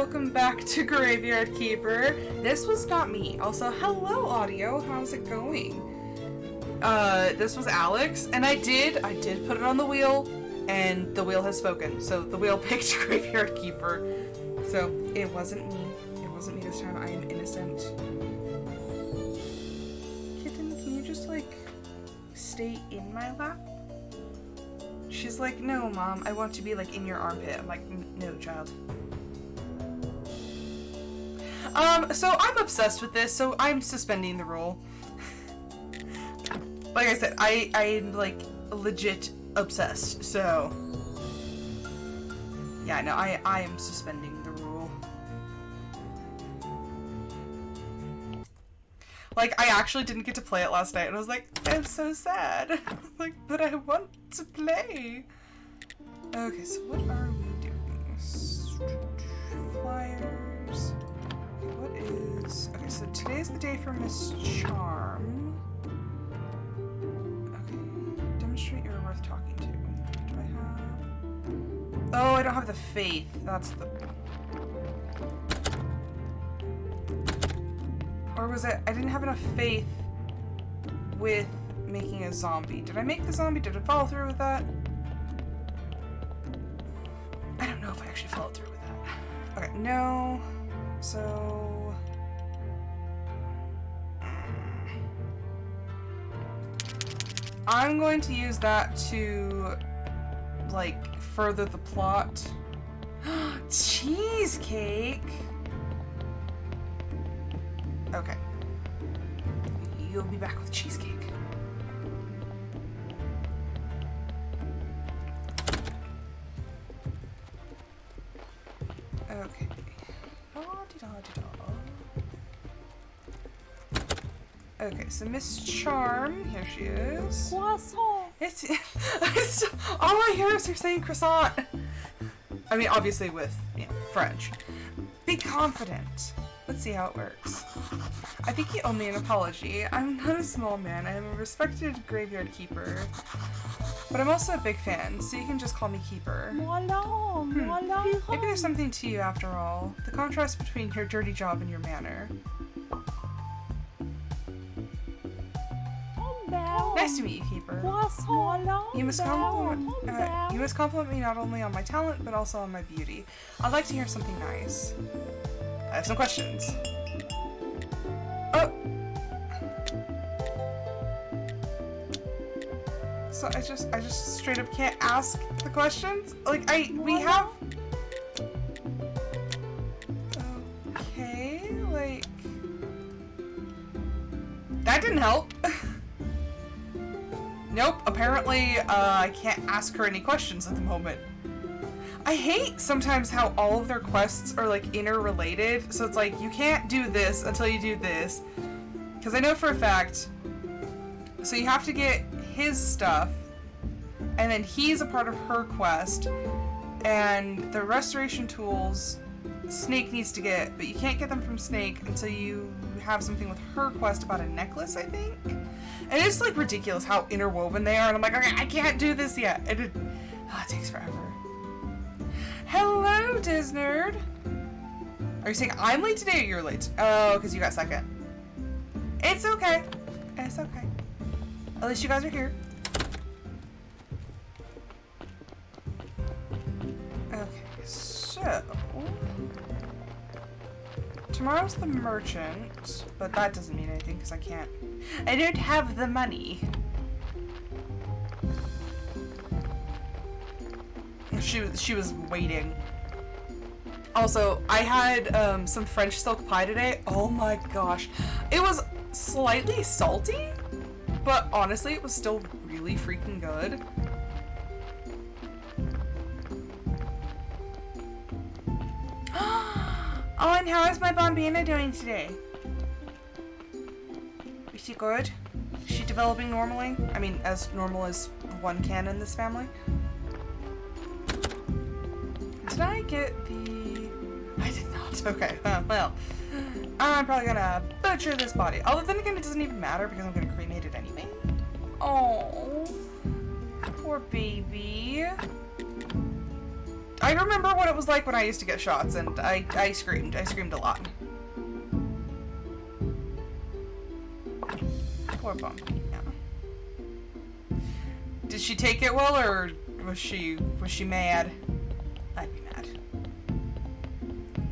Welcome back to Graveyard Keeper. This was not me. Also, hello audio, how's it going? This was Alex, and I did put it on the wheel, and the wheel has spoken. So the wheel picked Graveyard Keeper. So it wasn't me. It wasn't me this time. I am innocent. Kitten, can you just stay in my lap? She's like, no, Mom, I want to be in your armpit. I'm like, no, child. So I'm obsessed with this, so I'm suspending the rule. Like I said, I'm legit obsessed, so yeah, no, I am suspending the rule. I actually didn't get to play it last night, and I was like, I'm so sad. But I want to play. Okay, so what are we doing? Flyers. Okay, so today's the day for Miss Charm. Okay, demonstrate you're worth talking to. Do I have... Oh, I don't have the faith. That's the... Or was it... I didn't have enough faith with making a zombie. Did I make the zombie? Did I follow through with that? I don't know if I actually followed through with that. Okay, no. So... I'm going to use that to, further the plot. Cheesecake! Okay. You'll be back with cheesecake. Okay. Okay, so Miss Charm, here she is. Croissant. It's all I hear is her saying croissant. I mean, obviously with French. Be confident. Let's see how it works. I think you owe me an apology. I'm not a small man. I am a respected graveyard keeper, but I'm also a big fan, so you can just call me Keeper. Maybe there's something to you after all. The contrast between your dirty job and your manner. Nice to meet you, Keeper. You must compliment me not only on my talent, but also on my beauty. I'd like to hear something nice. I have some questions. Oh! So I just straight up can't ask the questions? We have... Okay, that didn't help. Nope, apparently, I can't ask her any questions at the moment. I hate sometimes how all of their quests are, interrelated, so it's you can't do this until you do this. Because I know for a fact, so you have to get his stuff, and then he's a part of her quest, and the restoration tools Snake needs to get, but you can't get them from Snake until you have something with her quest about a necklace, I think. And it's like ridiculous how interwoven they are, and I'm like, okay, I can't do this yet. And it takes forever. Hello, Disnerd. Are you saying I'm late today or you're late? Oh, because you got second. It's okay. It's okay. At least you guys are here. Okay, so tomorrow's the merchant, but that doesn't mean anything because I don't have the money. She was waiting. Also, I had some French silk pie today. Oh my gosh. It was slightly salty, but honestly, it was still really freaking good. Oh, and how is my Bambina doing today? Is she good? Is she developing normally? I mean, as normal as one can in this family. Did I get the... I did not. Okay, well, I'm probably gonna butcher this body. Although then again, it doesn't even matter because I'm gonna cremate it anyway. Oh, poor baby. I remember what it was like when I used to get shots, and I screamed. I screamed a lot. Poor Bumpy, yeah. Did she take it well, or was she mad? I'd be mad.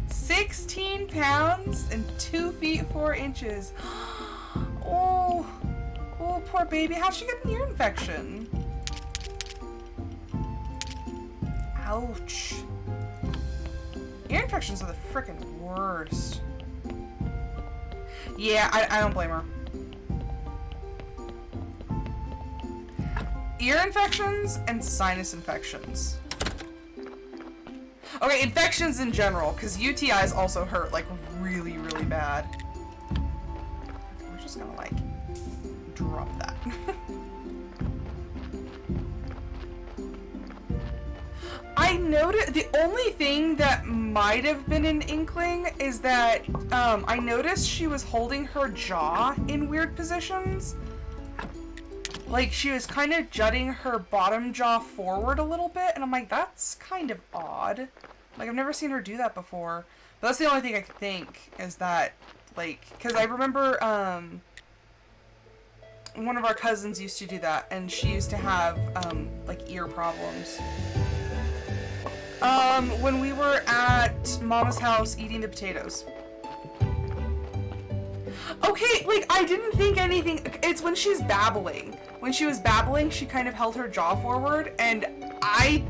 16 pounds and 2 feet 4 inches. Oh, poor baby. How'd she get an ear infection? Ouch. Ear infections are the frickin' worst. Yeah, I don't blame her. Ear infections and sinus infections. Okay, infections in general, because UTIs also hurt, like, really, really bad. We're just gonna, like, drop that. I noticed, the only thing that might have been an inkling is that, I noticed she was holding her jaw in weird positions. Like, she was kind of jutting her bottom jaw forward a little bit, and I'm like, that's kind of odd. Like, I've never seen her do that before. But that's the only thing I could think, is that, like, because I remember, one of our cousins used to do that, and she used to have, like, ear problems. When we were at Mama's house eating the potatoes. Okay, like, I didn't think anything, it's when she's babbling. When she was babbling, she kind of held her jaw forward, and I,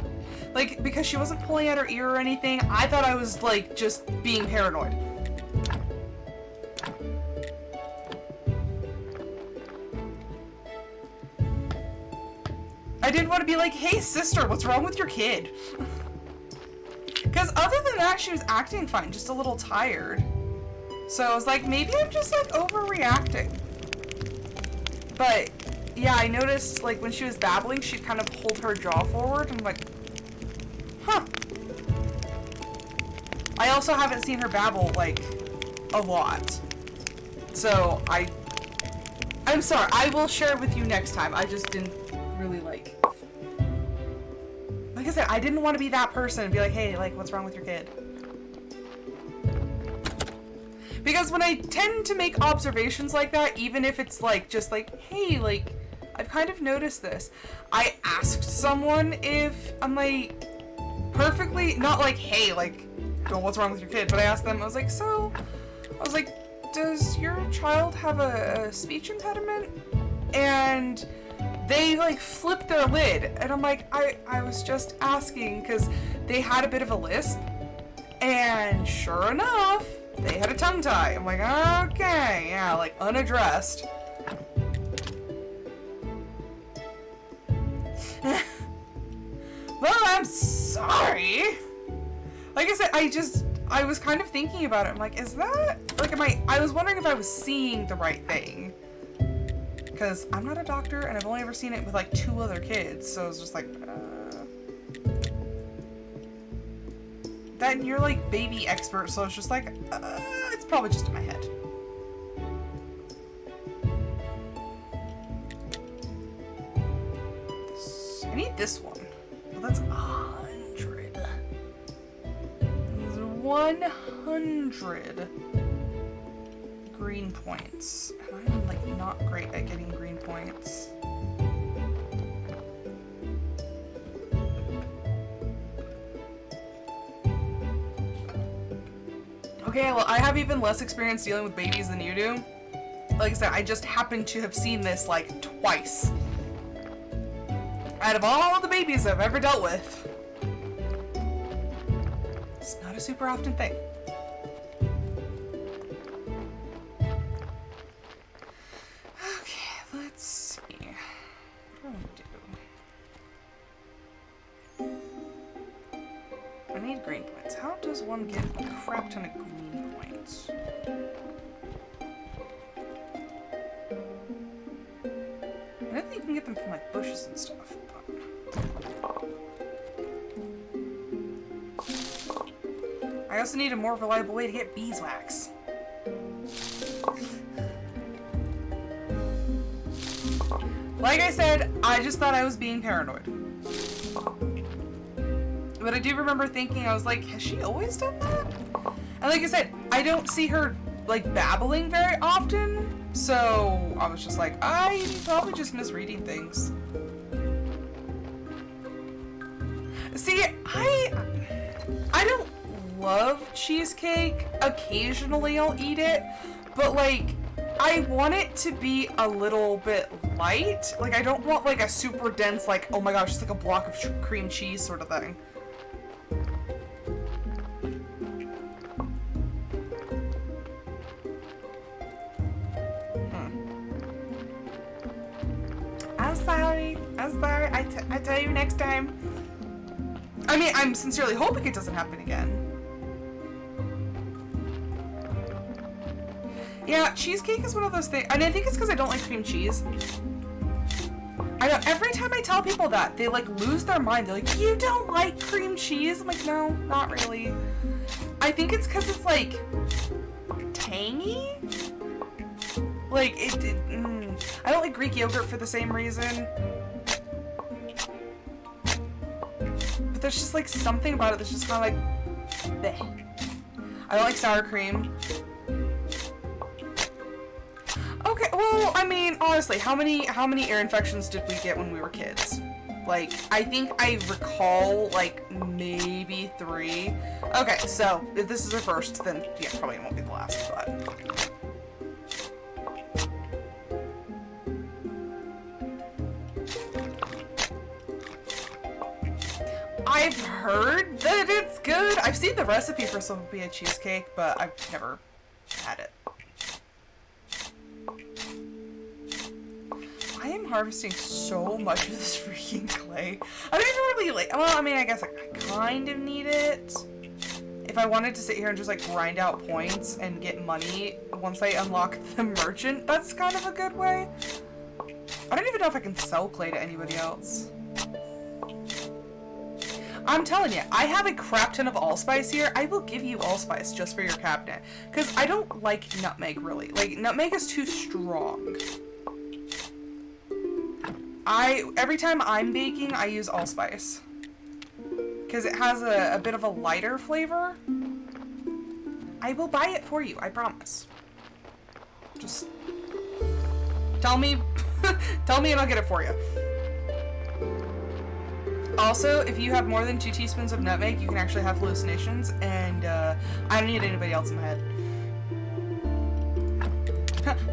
like, because she wasn't pulling at her ear or anything, I thought I was, like, just being paranoid. I didn't want to be like, hey, sister, what's wrong with your kid? Because other than that, she was acting fine, just a little tired. So I was like, maybe I'm just, like, overreacting. But, yeah, I noticed, like, when she was babbling, she'd kind of hold her jaw forward, and I'm like, huh. I also haven't seen her babble, like, a lot. So, I'm sorry, I will share it with you next time. I just didn't really, like I said, I didn't want to be that person and be like, hey, like, what's wrong with your kid? Because when I tend to make observations like that, even if it's, like, just like, hey, like, I've kind of noticed this. I asked someone if I'm, like, perfectly, not like, hey, like, oh, what's wrong with your kid? But I asked them, I was like, does your child have a speech impediment? And they, like, flipped their lid. And I'm like, I was just asking, because they had a bit of a lisp. And sure enough, they had a tongue tie. I'm like, okay, yeah, like, unaddressed. Well, I'm sorry. Like I said, I was kind of thinking about it. I'm like, is that, like, I was wondering if I was seeing the right thing. Because I'm not a doctor, and I've only ever seen it with, like, 2 other kids, so I was just like, then you're like baby expert, so it's just like, it's probably just in my head. I need this one. Well, that's 100. There's 100 green points. And I'm like not great at getting green points. Okay, well, I have even less experience dealing with babies than you do. Like I said, I just happen to have seen this like twice. Out of all the babies I've ever dealt with, it's not a super often thing. Okay, let's see. What do I do? I need green points. How does one get a crap ton of green points? I don't think you can get them from like bushes and stuff. I also need a more reliable way to get beeswax. Like I said, I just thought I was being paranoid. But I do remember thinking, I was like, has she always done that? And like I said, I don't see her like babbling very often. So I was just like, I'm probably just misreading things. See, I don't love cheesecake. Occasionally I'll eat it, but like I want it to be a little bit light. Like I don't want like a super dense, like, oh my gosh, it's like a block of cream cheese sort of thing. I'm sorry. I tell you next time. I mean, I'm sincerely hoping it doesn't happen again. Yeah, cheesecake is one of those things, and I think it's because I don't like cream cheese. I know, every time I tell people that, they like lose their mind. They're like, you don't like cream cheese? I'm like, no, not really. I think it's because it's like tangy. Like, I don't like Greek yogurt for the same reason. But there's just like something about it that's just kind of like, bleh. I don't like sour cream. Okay, well, I mean, honestly, how many ear infections did we get when we were kids? Like, I think I recall, like, maybe 3. Okay, so, if this is our first, then, yeah, probably won't be the last, but... I've heard that it's good. I've seen the recipe for Sophia cheesecake, but I've never had it. I am harvesting so much of this freaking clay. I don't even really like, well, I mean, I guess I kind of need it. If I wanted to sit here and just like grind out points and get money once I unlock the merchant, that's kind of a good way. I don't even know if I can sell clay to anybody else. I'm telling you, I have a crap ton of allspice here. I will give you allspice just for your cabinet. Because I don't like nutmeg, really. Like, nutmeg is too strong. Every time I'm baking, I use allspice. Because it has a bit of a lighter flavor. I will buy it for you, I promise. Just tell me, tell me and I'll get it for you. Also, if you have more than 2 teaspoons of nutmeg, you can actually have hallucinations, and I don't need anybody else in my head.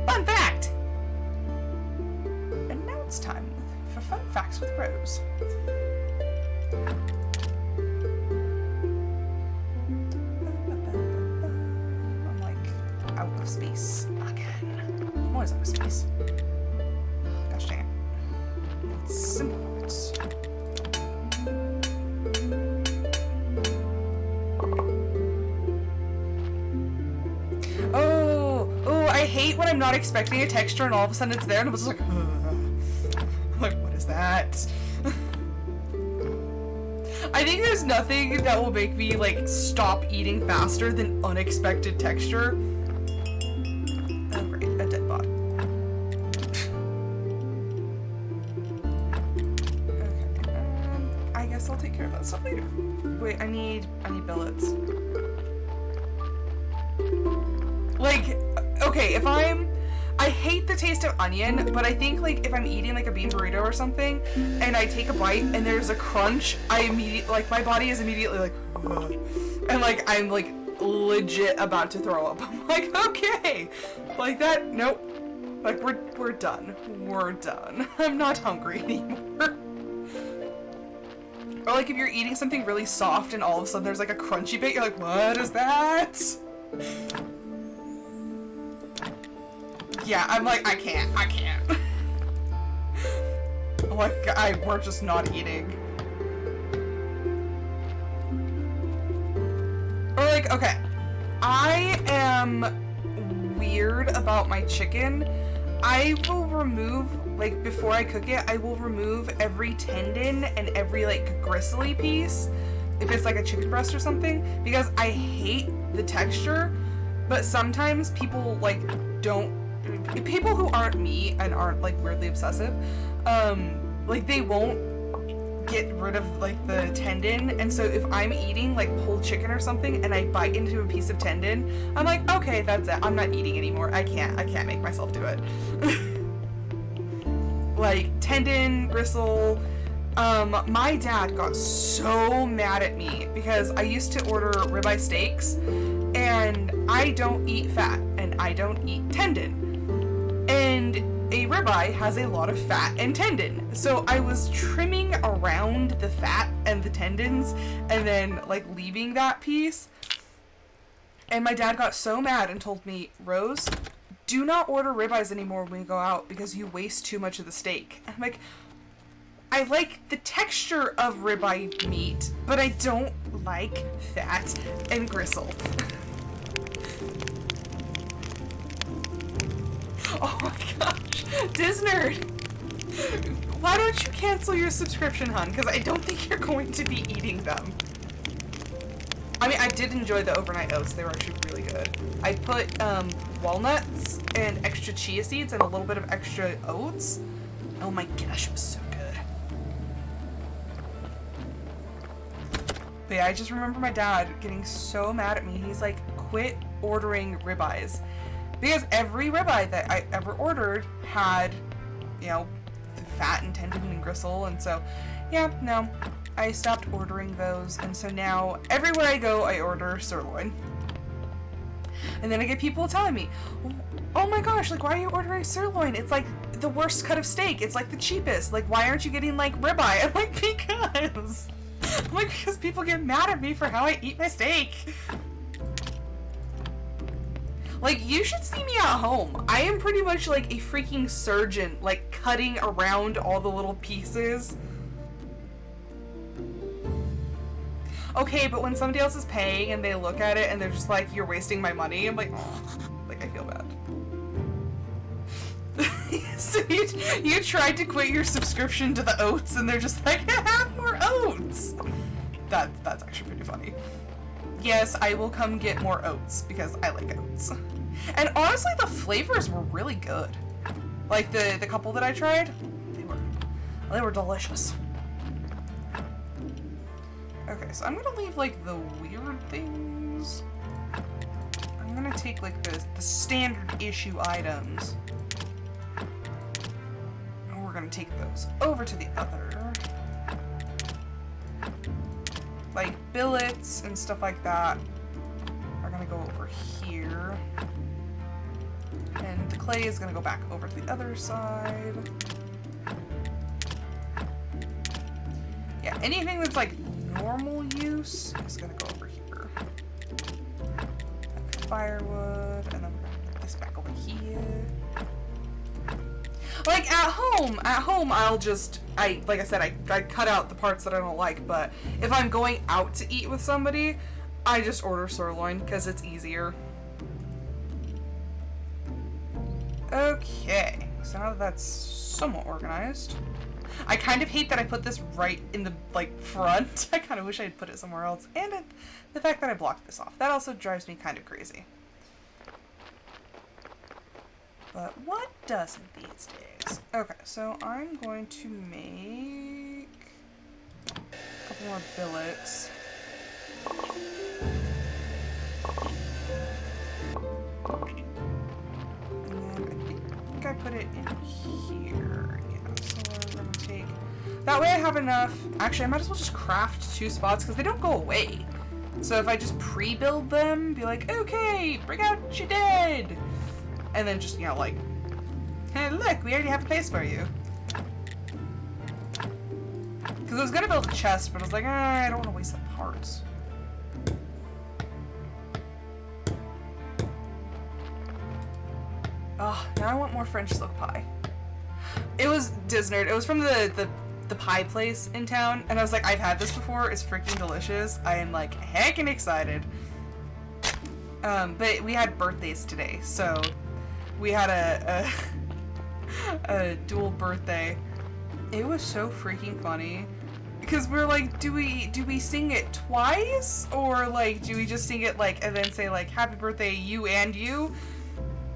Fun fact! And now it's time for Fun Facts with Rose. I'm like out of space again. I'm always out of space. Gosh dang it. It's simple words. I hate when I'm not expecting a texture and all of a sudden it's there and I was like, I'm like, what is that? I think there's nothing that will make me like stop eating faster than unexpected texture. Oh great, a dead body. Okay, I guess I'll take care of that stuff later. Wait, I need billets. Like, okay, I hate the taste of onion, but I think like if I'm eating like a bean burrito or something and I take a bite and there's a crunch, I immediately, like my body is immediately like, ugh. And like I'm like legit about to throw up. I'm like, okay, like that, nope. Like we're done. We're done. I'm not hungry anymore. Or like if you're eating something really soft and all of a sudden there's like a crunchy bit, you're like, what is that? Yeah, I'm like, I can't. Like, we're just not eating. Or like, okay, I am weird about my chicken. I will remove, like, before I cook it, I will remove every tendon and every, like, gristly piece, if it's like a chicken breast or something, because I hate the texture, but sometimes people, like, people who aren't me and aren't like weirdly obsessive, like they won't get rid of like the tendon, and so if I'm eating like pulled chicken or something and I bite into a piece of tendon, I'm like, okay, that's it. I'm not eating anymore. I can't make myself do it. Like tendon, gristle. My dad got so mad at me because I used to order ribeye steaks, and I don't eat fat and I don't eat tendon. And a ribeye has a lot of fat and tendon. So I was trimming around the fat and the tendons and then like leaving that piece. And my dad got so mad and told me, Rose, do not order ribeyes anymore when we go out because you waste too much of the steak. I'm like, I like the texture of ribeye meat, but I don't like fat and gristle. Oh my gosh, Disnerd! Why don't you cancel your subscription, hun? Because I don't think you're going to be eating them. I mean, I did enjoy the overnight oats. They were actually really good. I put walnuts and extra chia seeds and a little bit of extra oats. Oh my gosh, it was so good. But yeah, I just remember my dad getting so mad at me. He's like, quit ordering ribeyes. Because every ribeye that I ever ordered had, you know, fat and tendon and gristle, and so, yeah, no, I stopped ordering those, and so now, everywhere I go, I order sirloin. And then I get people telling me, oh my gosh, like, why are you ordering sirloin? It's like the worst cut of steak, it's like the cheapest, like, why aren't you getting, like, ribeye? I'm like, because people get mad at me for how I eat my steak. Like, you should see me at home. I am pretty much like a freaking surgeon, like cutting around all the little pieces. Okay, but when somebody else is paying and they look at it and they're just like, you're wasting my money, I'm like, oh, like I feel bad. So you tried to quit your subscription to the oats and they're just like, have more oats. That's actually pretty funny. Yes, I will come get more oats because I like oats. And honestly, the flavors were really good. Like the couple that I tried, they were delicious. Okay, so I'm gonna leave like the weird things. I'm gonna take like the standard issue items. And we're gonna take those over to the other. Like billets and stuff like that are gonna go over here. And the clay is gonna go back over to the other side. Yeah, anything that's like normal use is gonna go over here. Okay, firewood, and then we're gonna put this back over here. Like at home I'll just, like I said, I cut out the parts that I don't like, but if I'm going out to eat with somebody, I just order sirloin because it's easier. Okay, so now that that's somewhat organized, I kind of hate that I put this right in the, like, front. I kind of wish I had put it somewhere else. And the fact that I blocked this off. That also drives me kind of crazy. But what doesn't these days? Okay, so I'm going to make a couple more billets. I think I put it in here. Yeah, so we're gonna take... That way I have enough... Actually, I might as well just craft 2 spots because they don't go away. So if I just pre-build them, be like, okay, bring out your dead! And then just, you know, like, hey, look, we already have a place for you. Because I was gonna build a chest, but I was like, I don't want to waste the parts. Oh, now I want more French silk pie. It was Disney. It was from the pie place in town, and I was like, I've had this before. It's freaking delicious. I am like heckin' excited. But we had birthdays today, so we had a dual birthday. It was so freaking funny. Because we're like, do we sing it twice? Or like, do we just sing it like, and then say like, happy birthday, you and you?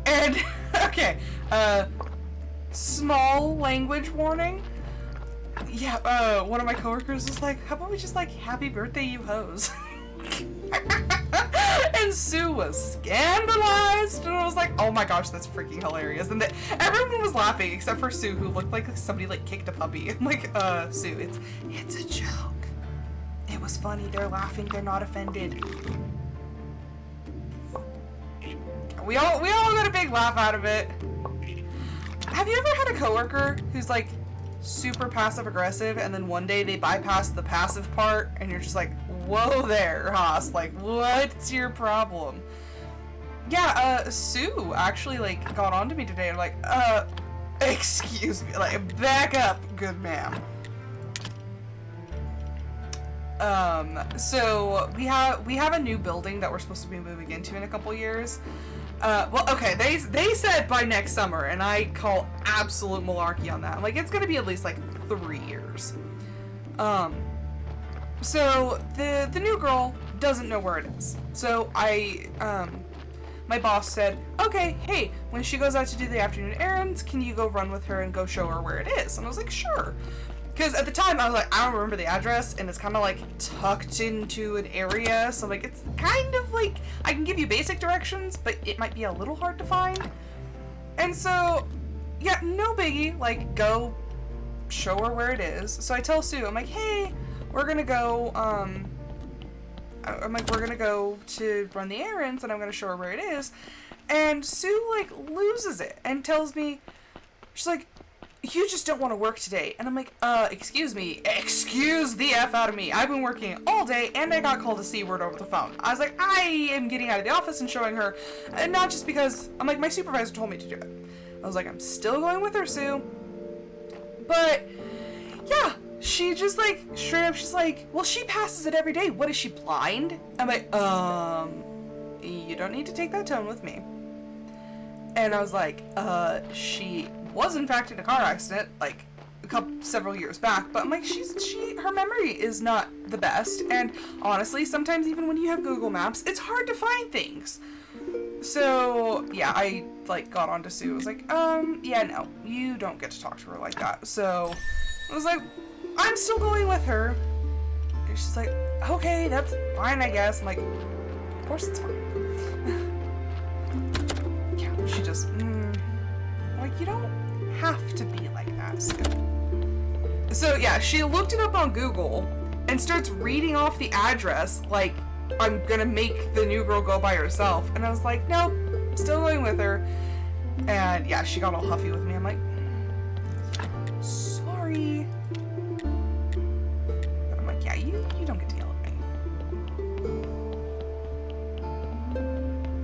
And, okay, small language warning. Yeah, one of my coworkers was like, how about we just like, happy birthday, you hoes? And Sue was scandalized, and I was like, oh my gosh, that's freaking hilarious. And everyone was laughing except for Sue, who looked like somebody like kicked a puppy. I'm like, Sue, it's a joke. It was funny. They're laughing. They're not offended. We all got a big laugh out of it. Have you ever had a coworker who's like super passive aggressive, and then one day they bypass the passive part, and you're just like, whoa there, Haas, like, what's your problem? Yeah, Sue actually, like, got on to me today, and like, excuse me, like, back up, good ma'am. So, we have a new building that we're supposed to be moving into in a couple years. Well, okay, they said by next summer, and I call absolute malarkey on that. I'm like, it's gonna be at least, like, 3 years. So, the new girl doesn't know where it is. So, my boss said, okay, hey, when she goes out to do the afternoon errands, can you go run with her and go show her where it is? And I was like, sure. Because at the time, I was like, I don't remember the address, and it's kind of, like, tucked into an area, so, like, it's kind of, like, I can give you basic directions, but it might be a little hard to find. And so, yeah, no biggie, like, go show her where it is. So I tell Sue, I'm like, hey, we're gonna go, we're gonna go to run the errands, and I'm gonna show her where it is. And Sue, like, loses it, and tells me, she's like, you just don't want to work today. And I'm like, excuse me, excuse the F out of me. I've been working all day, and I got called a C-word over the phone. I was like, I am getting out of the office and showing her, and not just because, I'm like, my supervisor told me to do it. I was like, I'm still going with her, Sue. But, yeah, she just, like, straight up, she's like, well, she passes it every day. What, is she blind? I'm like, you don't need to take that tone with me. And I was like, she was in fact in a car accident, like, several years back, but I'm like, her memory is not the best, and honestly, sometimes even when you have Google Maps, it's hard to find things. So, yeah, I, like, got on to Sue. I was like, yeah, no, you don't get to talk to her like that. So, I was like, I'm still going with her. And she's like, okay, that's fine, I guess. I'm like, of course it's fine. Yeah, she just, like, you don't have to be like that, Sue. So, yeah, she looked it up on Google and starts reading off the address, like, I'm gonna make the new girl go by herself. And I was like, nope, still going with her. And yeah, she got all huffy with me. I'm like, sorry. But I'm like, yeah, you don't get to yell at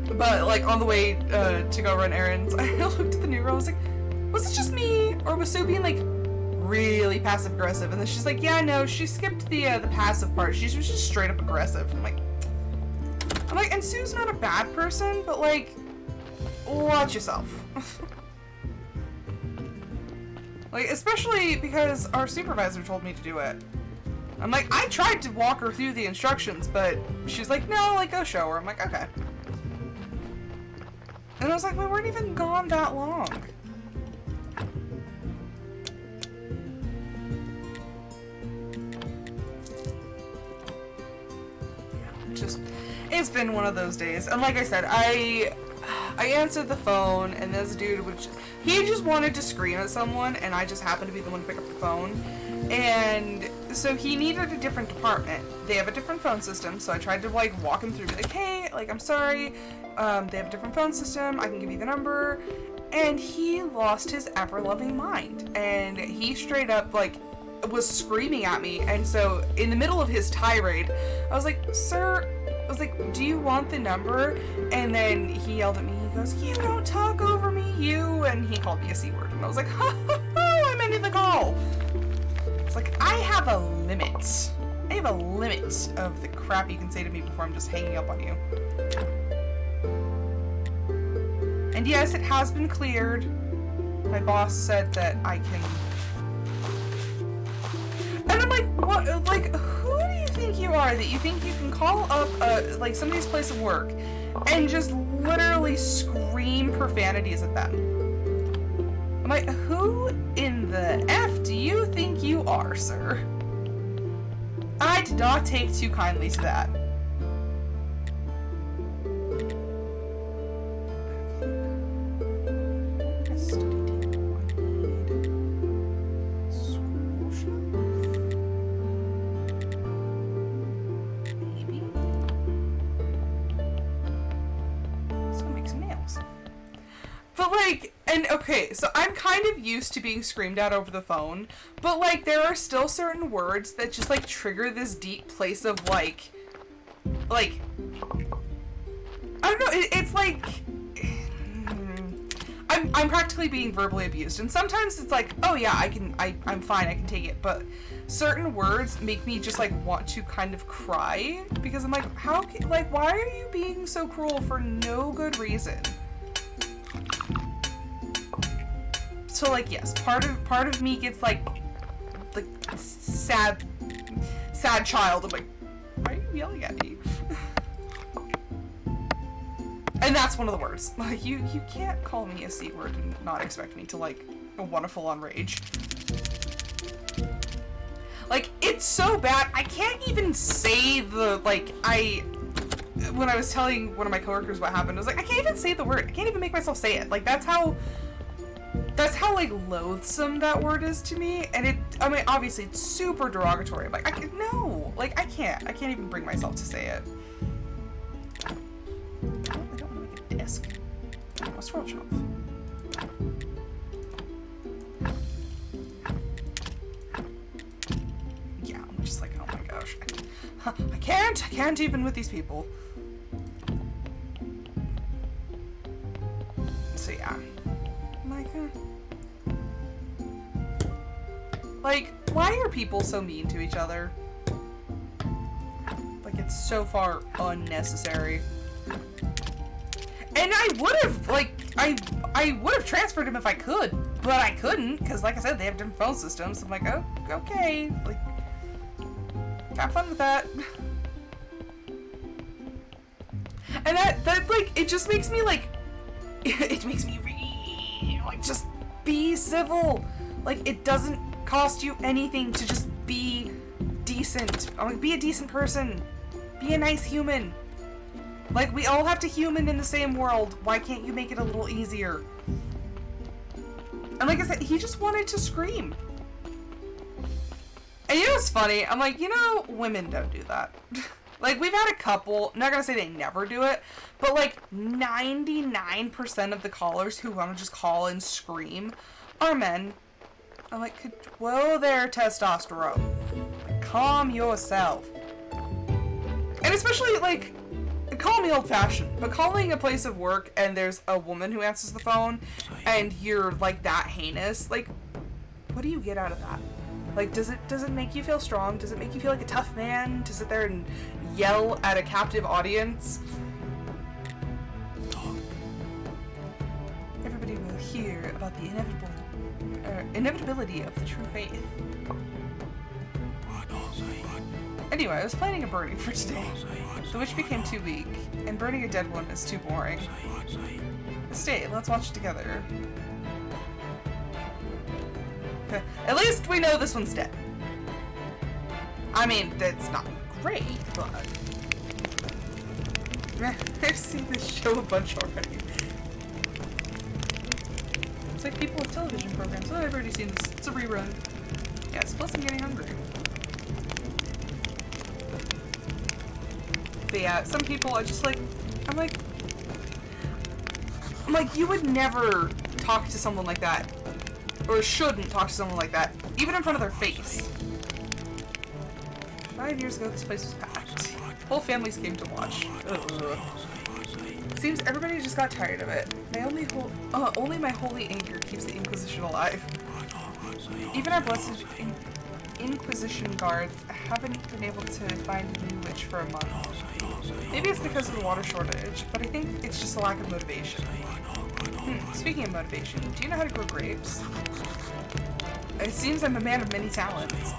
me. But like on the way to go run errands, I looked at the new girl. I was like, was it just me, or was Sue being like really passive aggressive? And then she's like, yeah, no, she skipped the passive part. She was just straight up aggressive. I'm like, and Sue's not a bad person, but like, watch yourself. Like, especially because our supervisor told me to do it. I'm like, I tried to walk her through the instructions, but she's like, no, like, go show her. I'm like, okay. And I was like, we weren't even gone that long. Just, it's been one of those days. And like I said, I answered the phone, and this dude he just wanted to scream at someone, and I just happened to be the one to pick up the phone. And so he needed a different department. They have a different phone system, so I tried to like walk him through, be like, hey, like, I'm sorry, they have a different phone system, I can give you the number. And he lost his ever-loving mind, and he straight up like was screaming at me. And so in the middle of his tirade, I was like, sir, I was like, do you want the number? And then he yelled at me, he goes, you don't talk over me, you, and he called me a C word. And I was like, ha ha ha, I'm ending the call. It's like, I have a limit. I have a limit of the crap you can say to me before I'm just hanging up on you. And yes, it has been cleared. My boss said that I can... And I'm like, what? Like, who do you think you are that you think you can call up, like, somebody's place of work and just literally scream profanities at them? I'm like, who in the F do you think you are, sir? I did not take too kindly to that. Okay, so I'm kind of used to being screamed at over the phone, but, like, there are still certain words that just, like, trigger this deep place of, like, I don't know, it's like, I'm practically being verbally abused, and sometimes it's like, oh yeah, I'm fine, I can take it, but certain words make me just, like, want to kind of cry, because I'm like, why are you being so cruel for no good reason? So, like, yes, part of me gets, like sad child. I'm like, why are you yelling at me? And that's one of the words. Like, you can't call me a C word and not expect me to, like, want to full-on rage. Like, it's so bad, I can't even say the, like, when I was telling one of my coworkers what happened, I was like, I can't even say the word. I can't even make myself say it. Like, that's how, like, loathsome that word is to me, and I mean, obviously, it's super derogatory. I'm like, no! Like, I can't even bring myself to say it. I don't want to make a disc. I want a swirl shop. Yeah, I'm just like, oh my gosh. I can't even with these people. So yeah. Like, why are people so mean to each other? Like, it's so far unnecessary. And I would have, like, I would have transferred him if I could, but I couldn't, because, like I said, they have different phone systems. So I'm like, oh, okay, like, have fun with that. And that, like, it just makes me, like, it makes me really, like, just be civil. Like, it doesn't cost you anything to just be decent. Like, be a decent person. Be a nice human. Like, we all have to human in the same world. Why can't you make it a little easier? And like I said, he just wanted to scream. And you know what's funny? I'm like, you know, women don't do that. Like, we've had a couple, I'm not gonna say they never do it, but like 99% of the callers who want to just call and scream are men. I'm like, whoa there, testosterone. Like, calm yourself. And especially, like, call me old-fashioned, but calling a place of work and there's a woman who answers the phone and you're, like, that heinous, like, what do you get out of that? Like, does it make you feel strong? Does it make you feel like a tough man to sit there and yell at a captive audience? Everybody will hear about the inevitable inevitability of the true faith. Anyway, I was planning a burning for today. The witch became too weak, and burning a dead one is too boring. Stay, let's watch it together. At least we know this one's dead. I mean, that's not great, but... I've seen this show a bunch already. It's like people with television programs. Oh, I've already seen this. It's a rerun. Yes, plus I'm getting hungry. But yeah, some people are just like... I'm like, you would never talk to someone like that. Or shouldn't talk to someone like that. Even in front of their face. 5 years ago, this place was packed. Whole families came to watch. Ugh. Seems everybody just got tired of it. Only my holy anger keeps the Inquisition alive. Even our blessed Inquisition guards haven't been able to find a new witch for a month. Maybe it's because of the water shortage, but I think it's just a lack of motivation. Speaking of motivation, do you know how to grow grapes? It seems I'm a man of many talents.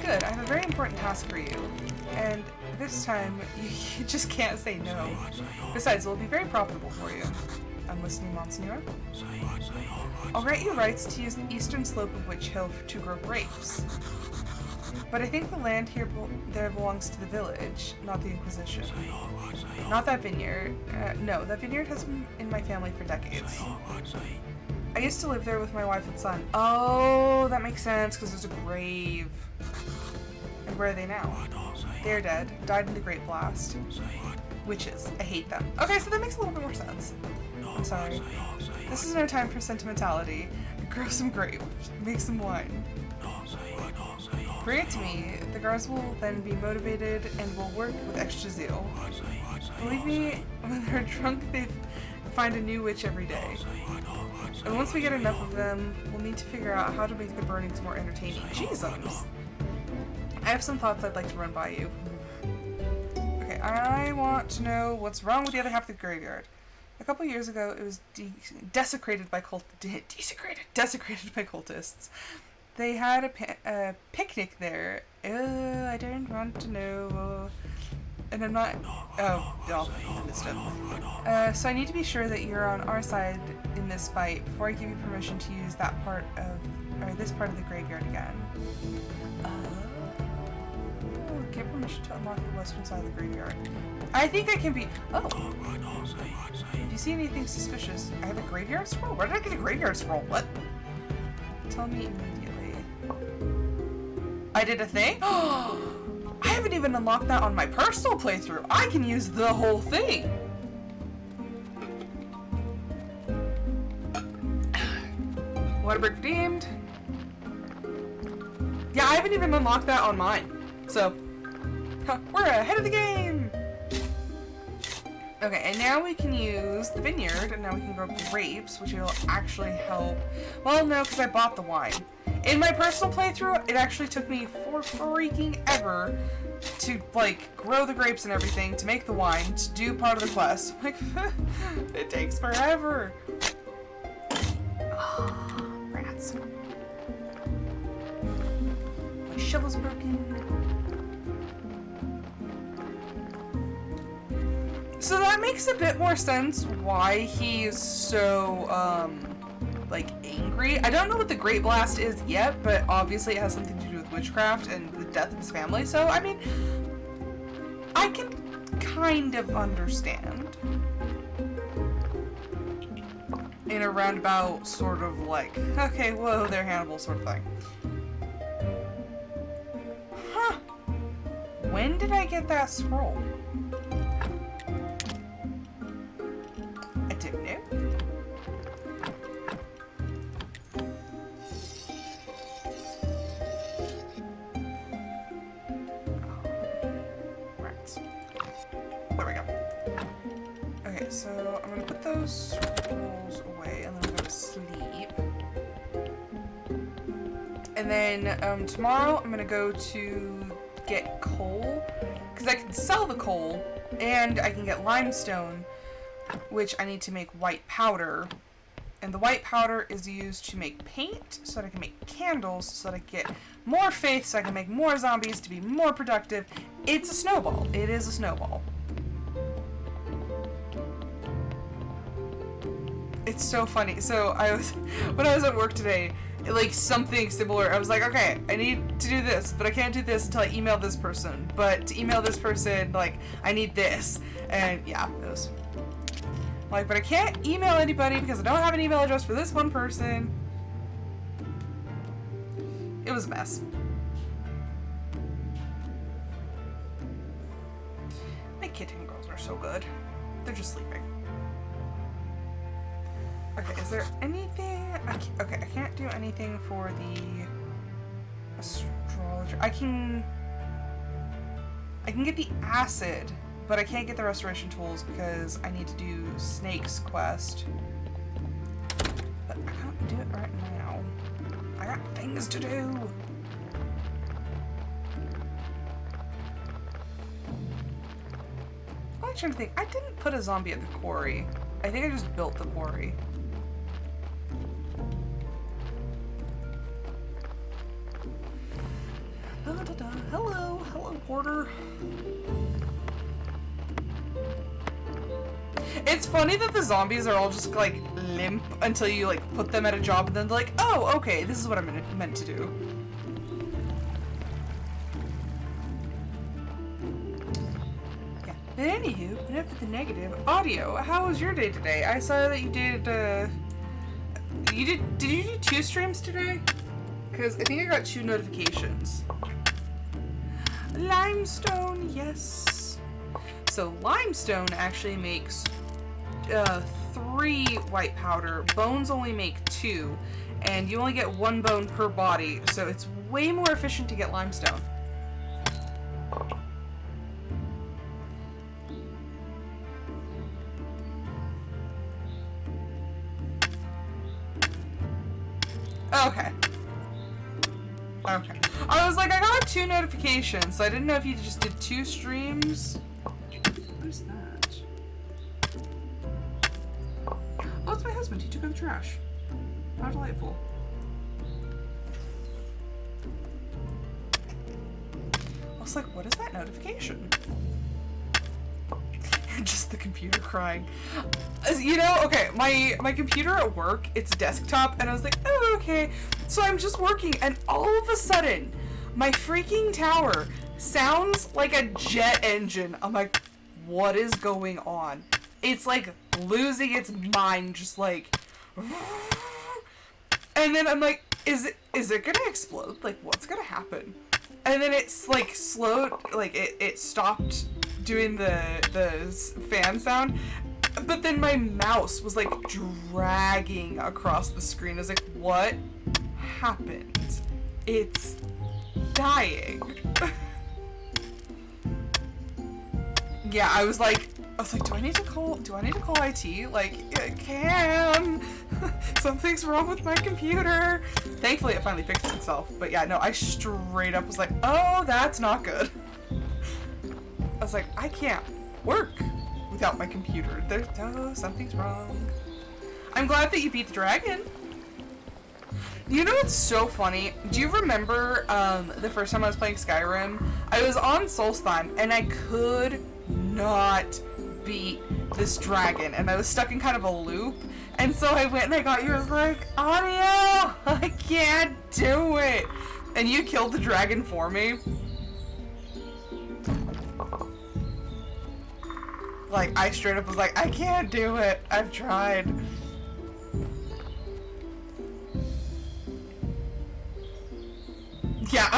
Good, I have a very important task for you. And this time, you just can't say no. Besides, it will be very profitable for you. I'm listening, Monsignor. I'll grant you rights to use the eastern slope of Witch Hill to grow grapes. But I think the land here there belongs to the village, not the Inquisition. Not that vineyard. No, that vineyard has been in my family for decades. I used to live there with my wife and son. Oh, that makes sense, because there's a grave. And where are they now? They're dead. Died in the Great Blast. Witches. I hate them. Okay, so that makes a little bit more sense. I'm sorry. This is no time for sentimentality. Grow some grapes. Make some wine. Bring it to me. The girls will then be motivated and will work with extra zeal. Believe me, when they're drunk, they find a new witch every day. And once we get enough of them, we'll need to figure out how to make the burnings more entertaining. Jesus! I have some thoughts I'd like to run by you. Okay, I want to know what's wrong with the other half of the graveyard. A couple years ago, it was desecrated by cultists. They had a picnic there. I don't want to know. And I'm not... Oh, I missed it. So I need to be sure that you're on our side in this fight before I give you permission to use that part of... or this part of the graveyard again. Get permission to unlock the western side of the graveyard. I think I can be... Oh. If you see anything suspicious, I have a graveyard scroll? Where did I get a graveyard scroll? What? Tell me immediately. I did a thing? I haven't even unlocked that on my personal playthrough. I can use the whole thing. Waterbrick redeemed. Yeah, I haven't even unlocked that on mine. So, we're ahead of the game! Okay, and now we can use the vineyard, and now we can grow grapes, which will actually help. Well, no, because I bought the wine. In my personal playthrough, it actually took me for freaking ever to, like, grow the grapes and everything, to make the wine, to do part of the quest. Like, it takes forever! Oh, rats. My shovel's broken. So that makes a bit more sense why he's so, like, angry. I don't know what the Great Blast is yet, but obviously it has something to do with witchcraft and the death of his family, so, I mean, I can kind of understand. In a roundabout sort of like, okay, whoa, they're Hannibal sort of thing. Huh. When did I get that scroll? I didn't know. Right. There we go. Okay, so I'm gonna put those scrolls away and then I'm gonna sleep. And then tomorrow I'm gonna go to get coal, because I can sell the coal and I can get limestone, which I need to make white powder, And the white powder is used to make paint so that I can make candles so that I get more faith so I can make more zombies to be more productive. It's a snowball. It is a snowball. It's so funny. So when I was at work today, like something similar, I was like, okay, I need to do this, but I can't do this until I email this person. But to email this person, like, I need this. And yeah, it was like, but I can't email anybody because I don't have an email address for this one person. It was a mess. My kitten girls are so good. They're just sleeping. Okay, is there anything? Okay, I can't do anything for the astrologer. I can get the acid, but I can't get the restoration tools because I need to do Snake's quest. But I can't do it right now. I got things to do. I'm trying to think. I didn't put a zombie at the quarry. I think I just built the quarry. Hello, Porter. It's funny that the zombies are all just like limp until you like put them at a job and then they're like, oh, okay, this is what I'm meant to do. Yeah. But anywho, enough with the negative. Audio, how was your day today? I saw that you did, did you do 2 streams today? Because I think I got 2 notifications. Limestone, yes. So limestone actually makes 3 white powder. Bones only make 2, and you only get 1 bone per body, so it's way more efficient to get limestone. Okay. Okay. I was like, I got 2 notifications, so I didn't know if you just did 2 streams. What is that? Oh, it's my husband. He took out the trash. How delightful. I was like, what is that notification? Just the computer crying. You know, okay, my computer at work, it's desktop, and I was like, oh, okay. So I'm just working, and all of a sudden, my freaking tower sounds like a jet engine. I'm like, what is going on? It's like losing its mind, just like, and then I'm like, is it gonna explode? Like, what's gonna happen? And then it's like slowed, like it stopped doing the fan sound, but then my mouse was like dragging across the screen. I was like, what happened? It's dying. Yeah, I was like, do I need to call IT? Like, it can. Something's wrong with my computer. Thankfully, it finally fixed itself. But yeah, no, I straight up was like, oh, that's not good. I was like, I can't work without my computer. Something's wrong. I'm glad that you beat the dragon. You know what's so funny? Do you remember the first time I was playing Skyrim? I was on Solstheim and I could not beat this dragon, and I was stuck in kind of a loop, and so I went and I got you. I was like, Audio, I can't do it, and you killed the dragon for me. Like, I straight up was like, I can't do it. I've tried. Yeah,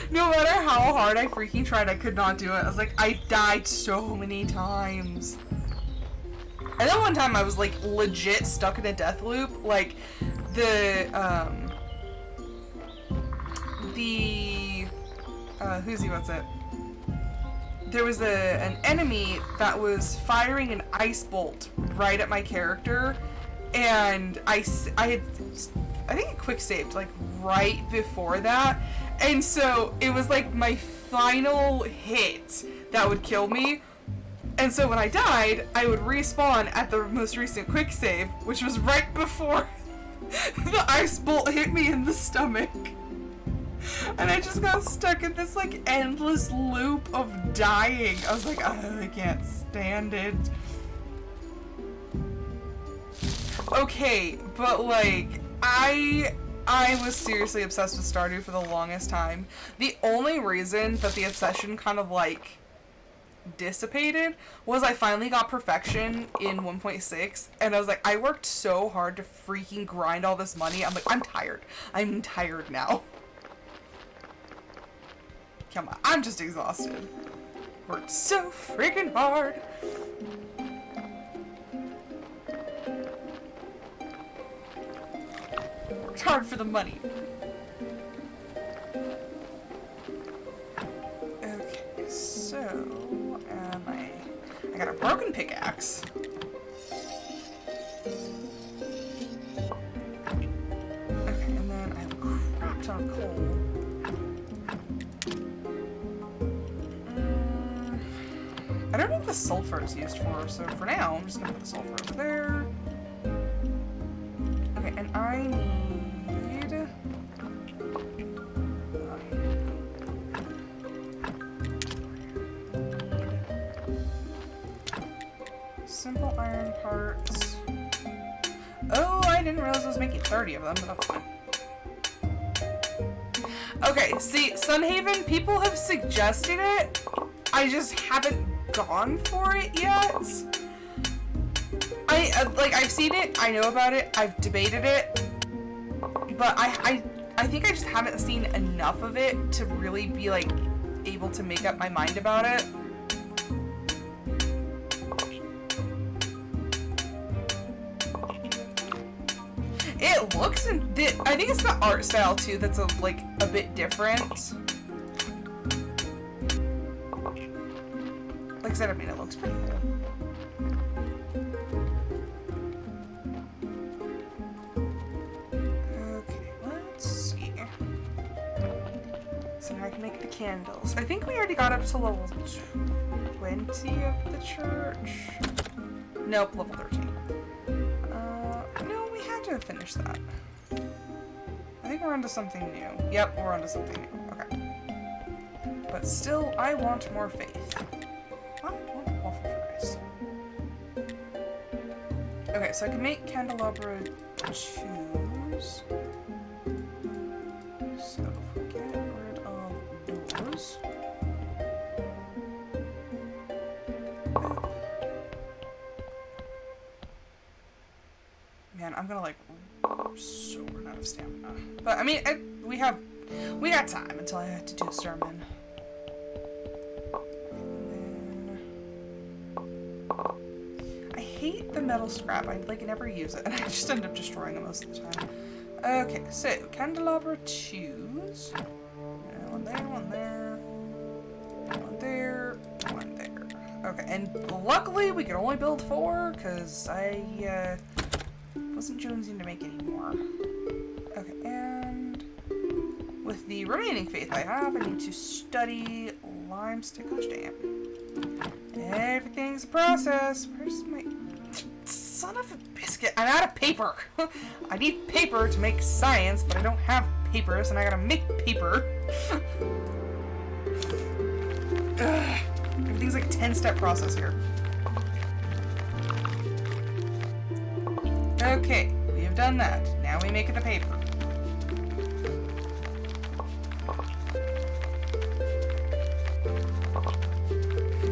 no matter how hard I freaking tried, I could not do it. I was like, I died so many times. And then one time I was like legit stuck in a death loop. Like, what's it? There was an enemy that was firing an ice bolt right at my character, and I think it quick saved like right before that, and so it was like my final hit that would kill me, And so when I died, I would respawn at the most recent quick save, which was right before the ice bolt hit me in the stomach. And I just got stuck in this like endless loop of dying. I was like, oh, I can't stand it. Okay, but like, I was seriously obsessed with Stardew for the longest time. The only reason that the obsession kind of like dissipated was I finally got perfection in 1.6, and I was like, I worked so hard to freaking grind all this money. I'm like, I'm tired. I'm tired now. Come on, I'm just exhausted. Worked so freaking hard. Worked hard for the money. Okay, so I got a broken pickaxe. Okay, and then I have a crap ton of coal. I don't know what the sulfur is used for, so for now, I'm just gonna put the sulfur over there. Okay, and I need... simple iron parts. Oh, I didn't realize I was making 30 of them, but that's fine. Okay, see, Sunhaven, people have suggested it. I just haven't gone for it yet. I've seen it, I know about it, I've debated it, but I think I just haven't seen enough of it to really be, like, able to make up my mind about it. It looks, I think it's the art style, too, that's, a bit different. Like I said, I mean, it looks pretty cool. Okay, let's see. So now I can make the candles. I think we already got up to level 20 of the church. Nope, level 13. No, we had to have finished that. I think we're onto something new. Yep, we're onto something new. Okay. But still, I want more faith. Okay, so I can make candelabra 2s. So if we get rid of doors. Man, I'm gonna like so run out of stamina. But I mean, we got time until I have to do a sermon. I hate the metal scrap. I never use it, and I just end up destroying it most of the time. Okay, so candelabra 2s. One there, one there, one there, one there. Okay, and luckily we could only build 4 because I wasn't jonesing to make any more. Okay, and with the remaining faith I have, I need to study limestone. Gosh damn. Everything's a process. Where's my... Son of a biscuit. I'm out of paper. I need paper to make science, but I don't have paper, so I gotta make paper. Ugh. Everything's like a 10-step process here. Okay, we have done that. Now we make it the paper.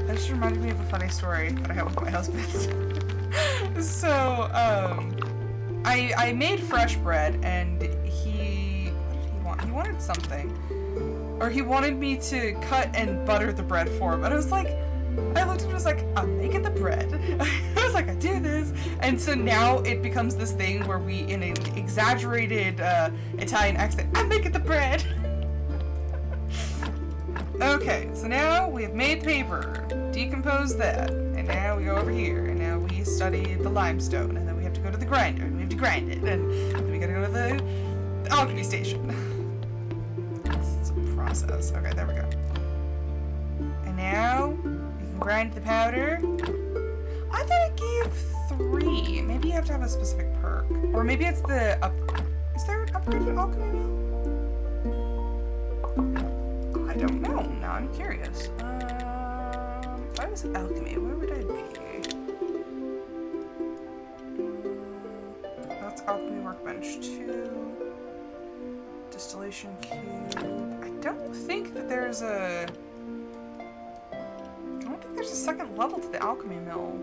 That just reminded me of a funny story that I have with my husband. So, I made fresh bread, and what did he want? He wanted something. Or he wanted me to cut and butter the bread for him. And I was like, I looked at him and was like, I'm making the bread. I was like, I do this. And so now it becomes this thing where we, in an exaggerated Italian accent, I'm making the bread. Okay, so now we have made paper, decomposed that, and now we go over here, and now we study the limestone, and then we have to go to the grinder, and we have to grind it, and then we gotta go to the alchemy station. It's a process. Okay, there we go. And now we can can grind the powder. I thought it gave 3. Maybe you have to have a specific perk. Or maybe it's the up... Is there an upgraded alchemy mill? I don't know. Now I'm curious. If I was alchemy, where would I be? That's alchemy workbench 2. Distillation cube. I don't think that there's a... I don't think there's a second level to the alchemy mill.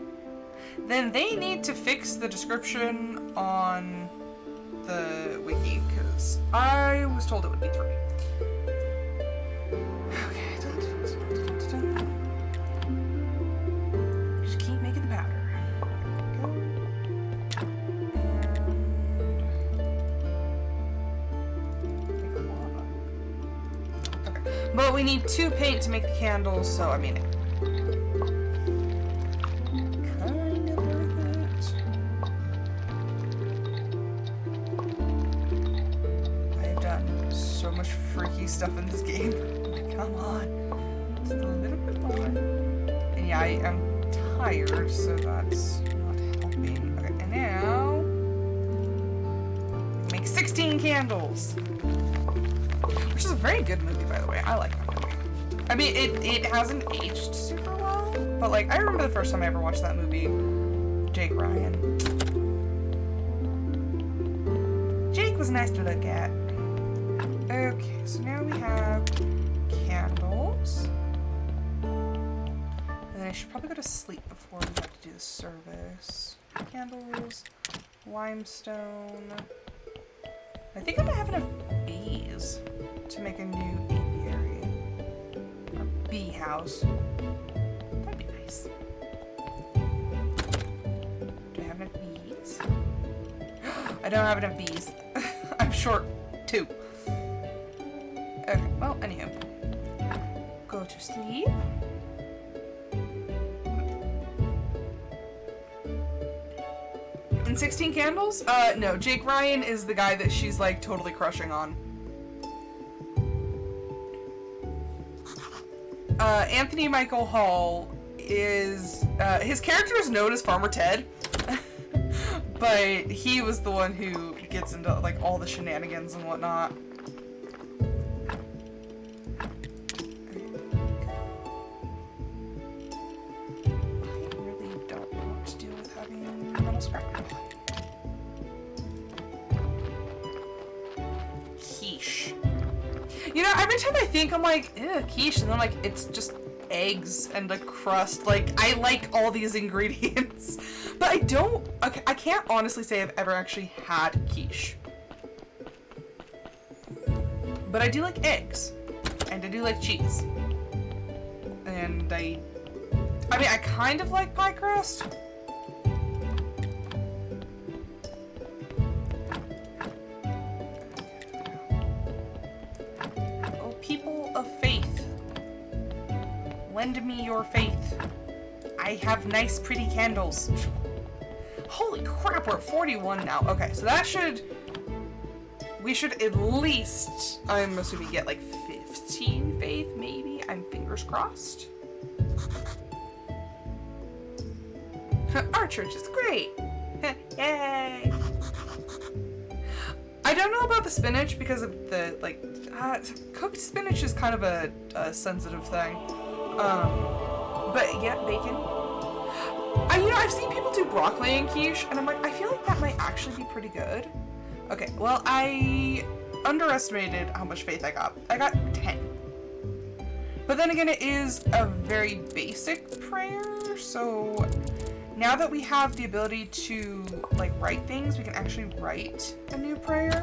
Then they need to fix the description on the wiki, because I was told it would be 3. Okay. Just keep making the powder. Okay. But we need 2 paint to make the candles, so I mean... freaky stuff in this game. Come on. Just a little bit more. And yeah, I am tired, so that's not helping. Okay, and now... make 16 candles! Which is a very good movie, by the way. I like that movie. I mean, it hasn't aged super well, but like, I remember the first time I ever watched that movie. Jake Ryan. Jake was nice to look at. Okay, so now we have candles. And then I should probably go to sleep before we have to do the service. Candles, limestone. I think I might have enough bees to make a new apiary. Or bee house. That'd be nice. Do I have enough bees? I don't have enough bees. I'm short 2. Okay, well, anyhow. Go to sleep. And 16 candles? No, Jake Ryan is the guy that she's, like, totally crushing on. Anthony Michael Hall is, his character is known as Farmer Ted. But he was the one who gets into, like, all the shenanigans and whatnot. Quiche. You know, every time I think, I'm like, ew, quiche, and then like, it's just eggs and a crust. Like, I like all these ingredients. But I don't, okay, I can't honestly say I've ever actually had quiche. But I do like eggs. And I do like cheese. And I mean, I kind of like pie crust. Lend me your faith. I have nice, pretty candles. Holy crap, we're at 41 now. Okay, so that should... we should at least, I'm assuming, get like 15 faith, maybe? I'm fingers crossed. Our church is great. Yay. I don't know about the spinach because of the, like, cooked spinach is kind of a sensitive thing. But yeah, bacon. You know, I've seen people do broccoli and quiche, and I'm like, I feel like that might actually be pretty good. Okay, well, I underestimated how much faith I got. I got 10. But then again, it is a very basic prayer, so now that we have the ability to, like, write things, we can actually write a new prayer.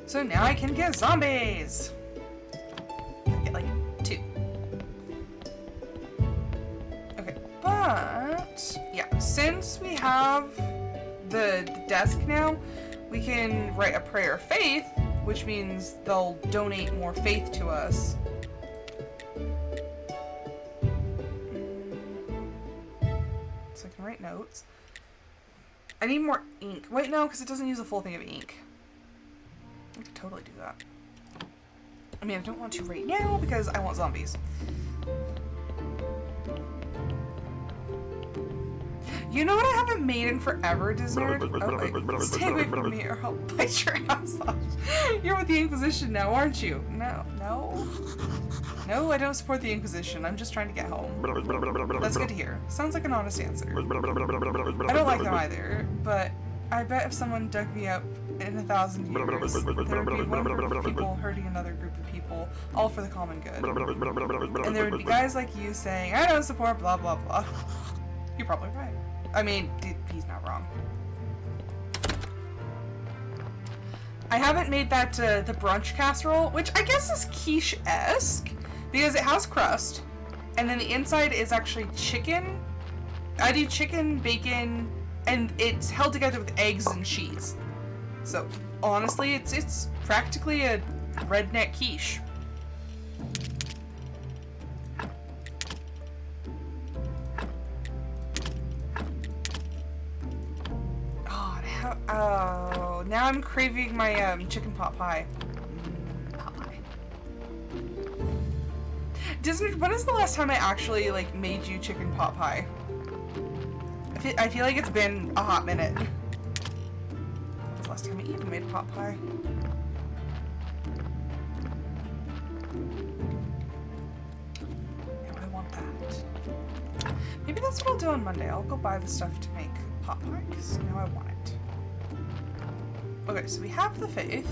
So now I can get zombies! Like 2. Okay, but yeah, since we have the desk now, we can write a prayer of faith, which means they'll donate more faith to us. So I can write notes. I need more ink. Wait, no, because it doesn't use a full thing of ink. I could totally do that. I mean, I don't want to right now because I want zombies. You know what I haven't made in forever, Disnerd? Oh, wait. Stay away from me or I'll bite your ass off. You're with the Inquisition now, aren't you? No. No, I don't support the Inquisition. I'm just trying to get home. That's good to hear. Sounds like an honest answer. I don't like them either, but I bet if someone dug me up in 1,000 years, there would be one group of people hurting another group of people, all for the common good. And there would be guys like you saying, I don't support blah blah blah. You're probably right. I mean, he's not wrong. I haven't made that the brunch casserole, which I guess is quiche-esque, because it has crust, and then the inside is actually chicken. I do chicken, bacon, and it's held together with eggs and cheese. So, honestly, it's practically a redneck quiche. Oh, now I'm craving my chicken pot pie. Pot pie. Disney, when is the last time I actually like made you chicken pot pie? I feel like it's been a hot minute. When's the last time I even made a pot pie? Yeah, I want that. Maybe that's what I'll do on Monday. I'll go buy the stuff to make pot pie because now I want it. Okay, so we have the faith.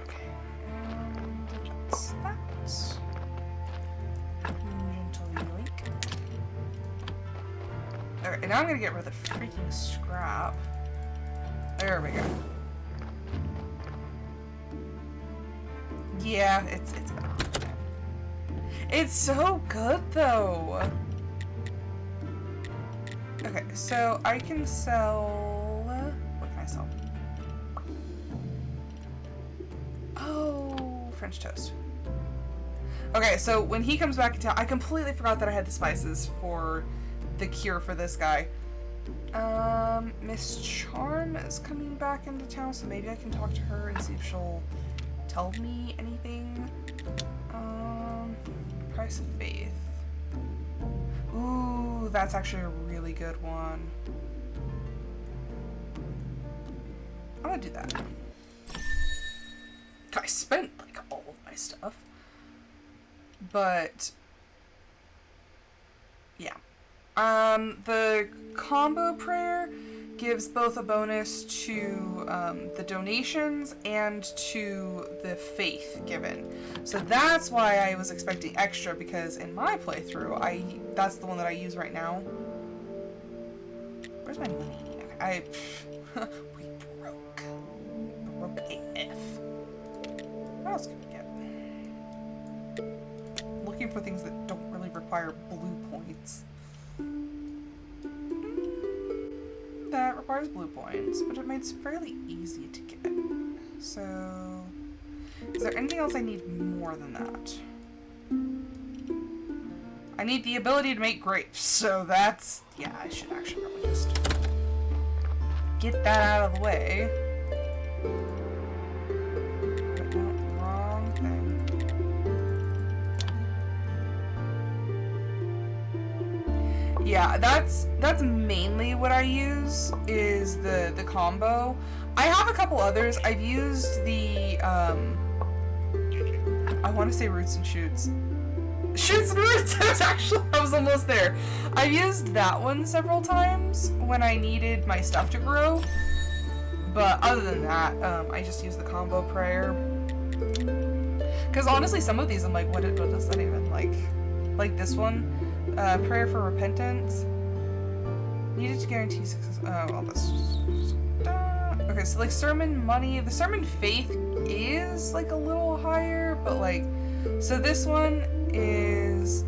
Okay, and that's that. Gentle yoink. Alright, and now I'm gonna get rid of the freaking scrap. There we go. Yeah, it's been on. It's so good though. Okay, so I can sell... What can I sell? Oh, French toast. Okay, so when he comes back in town, I completely forgot that I had the spices for the cure for this guy. Miss Charm is coming back into town, so maybe I can talk to her and see if she'll tell me anything. Price of Faith. Ooh, that's actually a really good one. I'm gonna do that. I spent like all of my stuff. But yeah. The combo prayer gives both a bonus to the donations and to the faith given. So that's why I was expecting extra, because in my playthrough, that's the one that I use right now. Where's my money? Okay, we broke. Broke AF. What else can we get? Looking for things that don't really require blue points. That requires blue points, but it makes it fairly easy to get. So, is there anything else I need more than that? I need the ability to make grapes, so that's... Yeah, I should actually probably just get that out of the way. But no, wrong thing. Yeah, that's mainly what I use, is the combo. I have a couple others. I've used the, I want to say Roots and Shoots. Shoots and Roots! I was almost there. I've used that one several times when I needed my stuff to grow. But other than that, I just use the combo prayer. Because honestly, some of these I'm like, what does that even, like this one? Prayer for repentance. Needed to guarantee success. Oh, well, that's... Okay, so like sermon money. The sermon faith is like a little higher, but like... So this one is...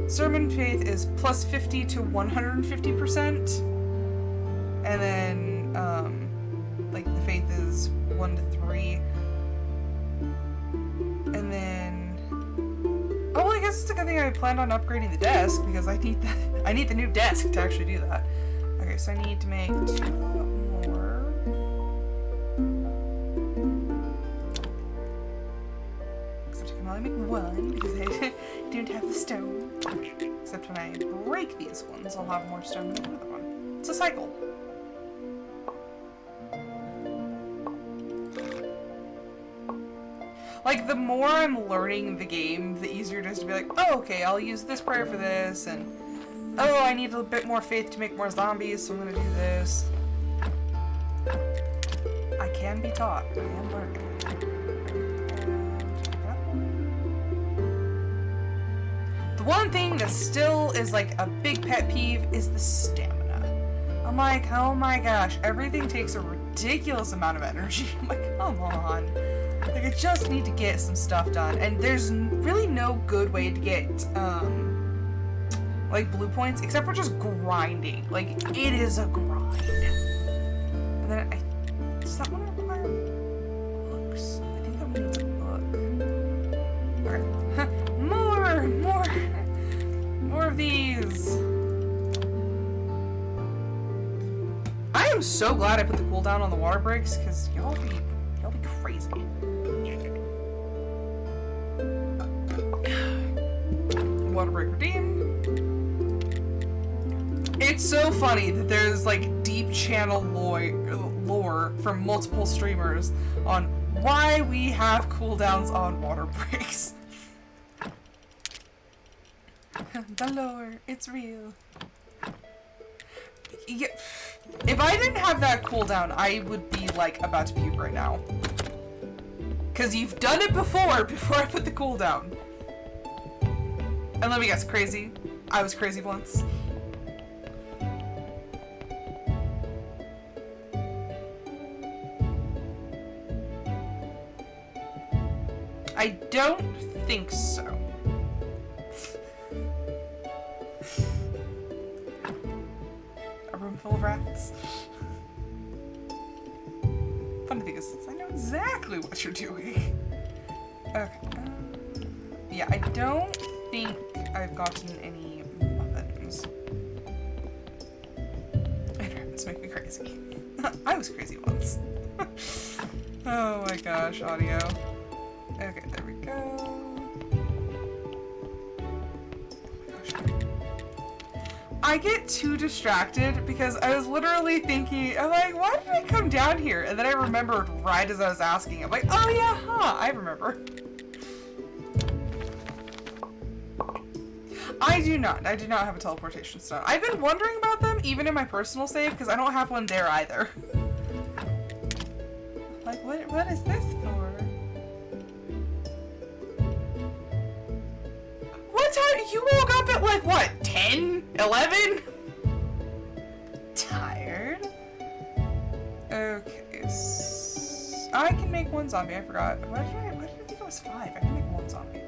Sermon faith is plus 50 to 150%. And then, like the faith is 1 to 3. And then... Oh, well, I guess it's a good thing I planned on upgrading the desk, because I need the new desk to actually do that. Okay, so I need to make 2 more. Except I can only make 1 because I don't have the stone. Except when I break these ones, I'll have more stone than another one. It's a cycle. Like, the more I'm learning the game, the easier it is to be like, oh, okay, I'll use this prayer for this, and oh, I need a bit more faith to make more zombies, so I'm gonna do this. I can be taught. I am learning. The one thing that still is like a big pet peeve is the stamina. I'm like, oh my gosh, everything takes a ridiculous amount of energy. I'm like, come on. Like, I just need to get some stuff done. And there's really no good way to get, like, blue points, except for just grinding. Like, it is a grind. And then does that one require books? I think that one needs a book. Okay. More of these. I am so glad I put the cooldown on the water breaks, because y'all be crazy. Water break redeemed. It's so funny that there's like deep channel lore from multiple streamers on why we have cooldowns on water breaks. The lore, it's real. Yeah, if I didn't have that cooldown, I would be like about to puke right now. Cause you've done it before I put the cooldown. And let me guess, crazy? I was crazy once. I don't think so. A room full of rats. Funny thing is, I know exactly what you're doing. Okay. Yeah, I don't think I've gotten any muffins. And rabbits make me crazy. I was crazy once. Oh my gosh, audio. Okay, there we go. Oh my gosh. I get too distracted because I was literally thinking, I'm like, why did I come down here? And then I remembered right as I was asking. I'm like, oh yeah, I remember. I do not have a teleportation stone. I've been wondering about them even in my personal save because I don't have one there either. Like, what is this for? What time? You woke up at like, what, 10? 11? Tired? Okay. I can make one zombie. I forgot. Why did I think it was 5? I can make one zombie.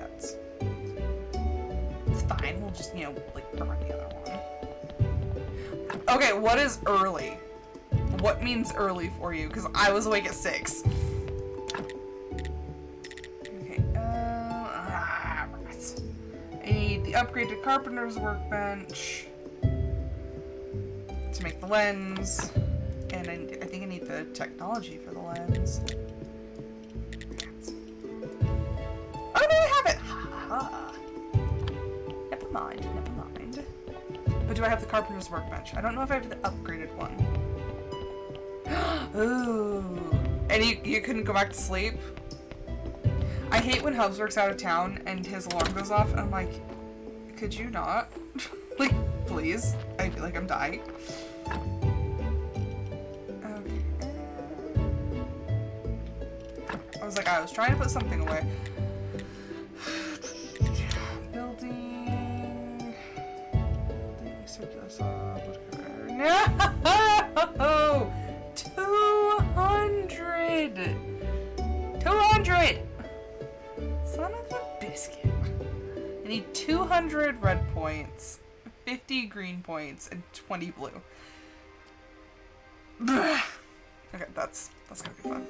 It's fine. We'll just, like, burn the other one. Okay, what is early? What means early for you? Because I was awake at 6. Okay, rats. I need the upgraded carpenter's workbench to make the lens, and I think I need the technology for the lens. Oh, no, I have it! Ha-ha. Never mind. But do I have the carpenter's workbench? I don't know if I have the upgraded one. Ooh. And you couldn't go back to sleep? I hate when Hubs works out of town and his alarm goes off and I'm like, could you not? Like, please? I feel like I'm dying. Okay. I was trying to put something away. Building, circular saw, whatever. No! 200! 200! Son of a biscuit. I need 200 red points, 50 green points, and 20 blue. Okay, that's gonna be fun.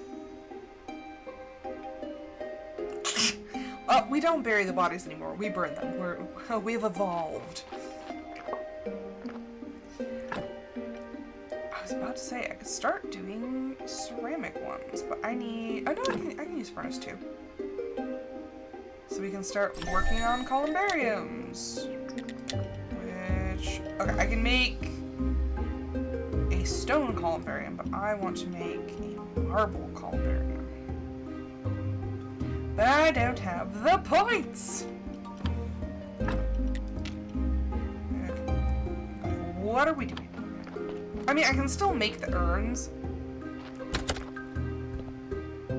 We don't bury the bodies anymore. We burn them. We've evolved. I was about to say I could start doing ceramic ones, but I need. Oh no, I can use furnace too. So So we can start working on columbariums. Which, okay, I can make a stone columbarium, but I want to make a marble columbarium. But I don't have the points! What are we doing? I mean, I can still make the urns.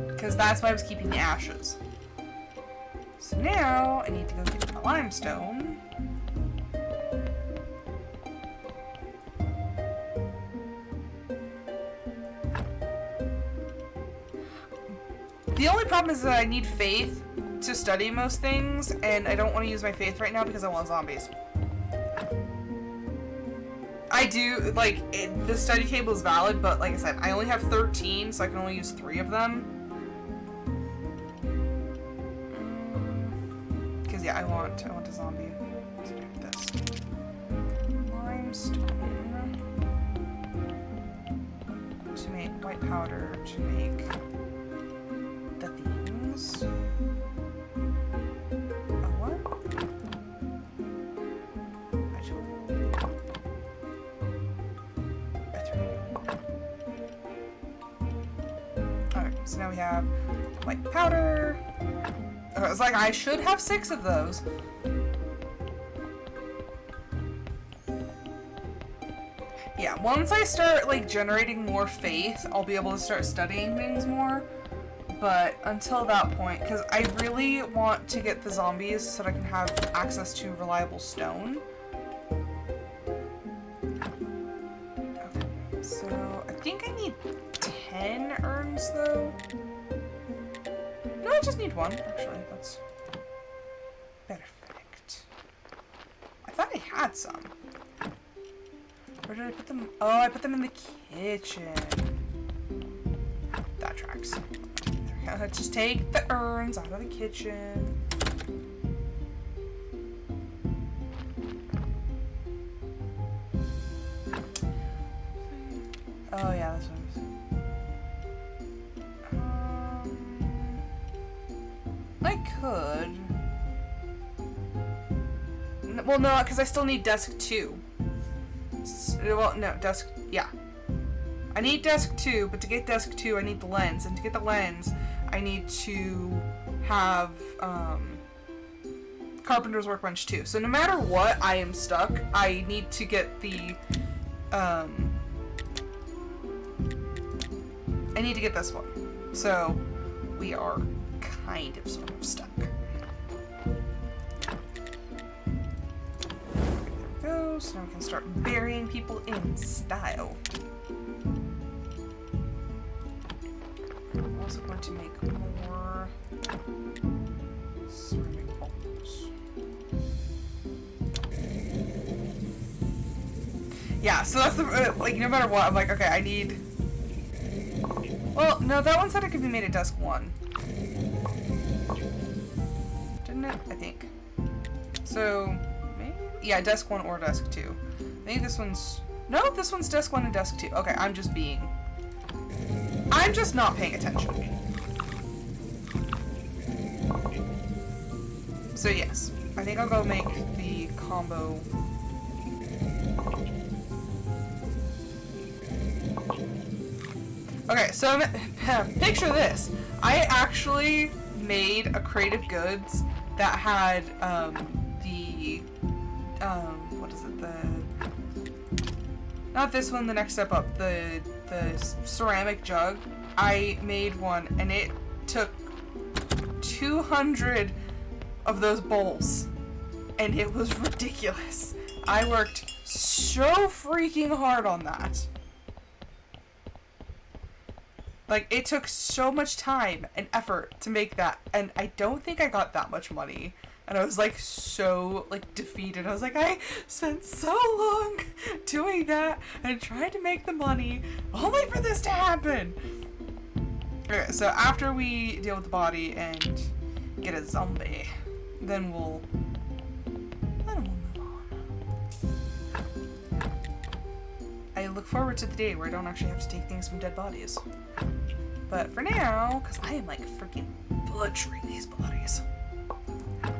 Because that's why I was keeping the ashes. So now, I need to go get the limestone. The only problem is that I need faith to study most things, and I don't want to use my faith right now because I want zombies. I do, like, the study table is valid, but like I said, I only have 13, so I can only use 3 of them. Because, yeah, I want a zombie. Let's do this. Limestone. To make white powder, to make the things. So now we have white powder. I was like, I should have 6 of those. Yeah, once I start like generating more faith, I'll be able to start studying things more. But until that point, because I really want to get the zombies so that I can have access to reliable stone. Okay, so I think I need 10 urns though. No, I just need 1 actually. That's perfect. I thought I had some. Where did I put them? Oh, I put them in the kitchen. That tracks. There we go. Let's just take the urns out of the kitchen. Oh yeah, that's what I was. I could. Well, no, because I still need desk 2. Well, no, desk, yeah. I need desk 2, but to get desk 2, I need the lens. And to get the lens, I need to have, Carpenter's Workbench 2. So no matter what, I am stuck. I need to get the, I need to get this one. So, we are kind of sort of stuck. So now we can start burying people in style. I'm also going to make more ceramic bowls. Yeah, so that's the, like, no matter what, I'm like, okay, I need... Well, no, that one said it could be made at desk 1. Didn't it? I think. So... Yeah, desk 1 or desk 2. I think this one's... No, this one's desk 1 and desk 2. Okay, I'm just not paying attention. So yes, I think I'll go make the combo. Okay, so picture this. I actually made a Creative Goods that had, what is it, not this one, the next step up, the ceramic jug. I made one, and it took 200 of those bowls, and it was ridiculous. I worked so freaking hard on that. Like, it took so much time and effort to make that, and I don't think I got that much money. And I was, like, so, like, defeated. I was like, I spent so long doing that and trying to make the money, only for this to happen. Okay, so after we deal with the body and get a zombie, then we'll move on. I look forward to the day where I don't actually have to take things from dead bodies. But for now, because I am, like, freaking butchering these bodies.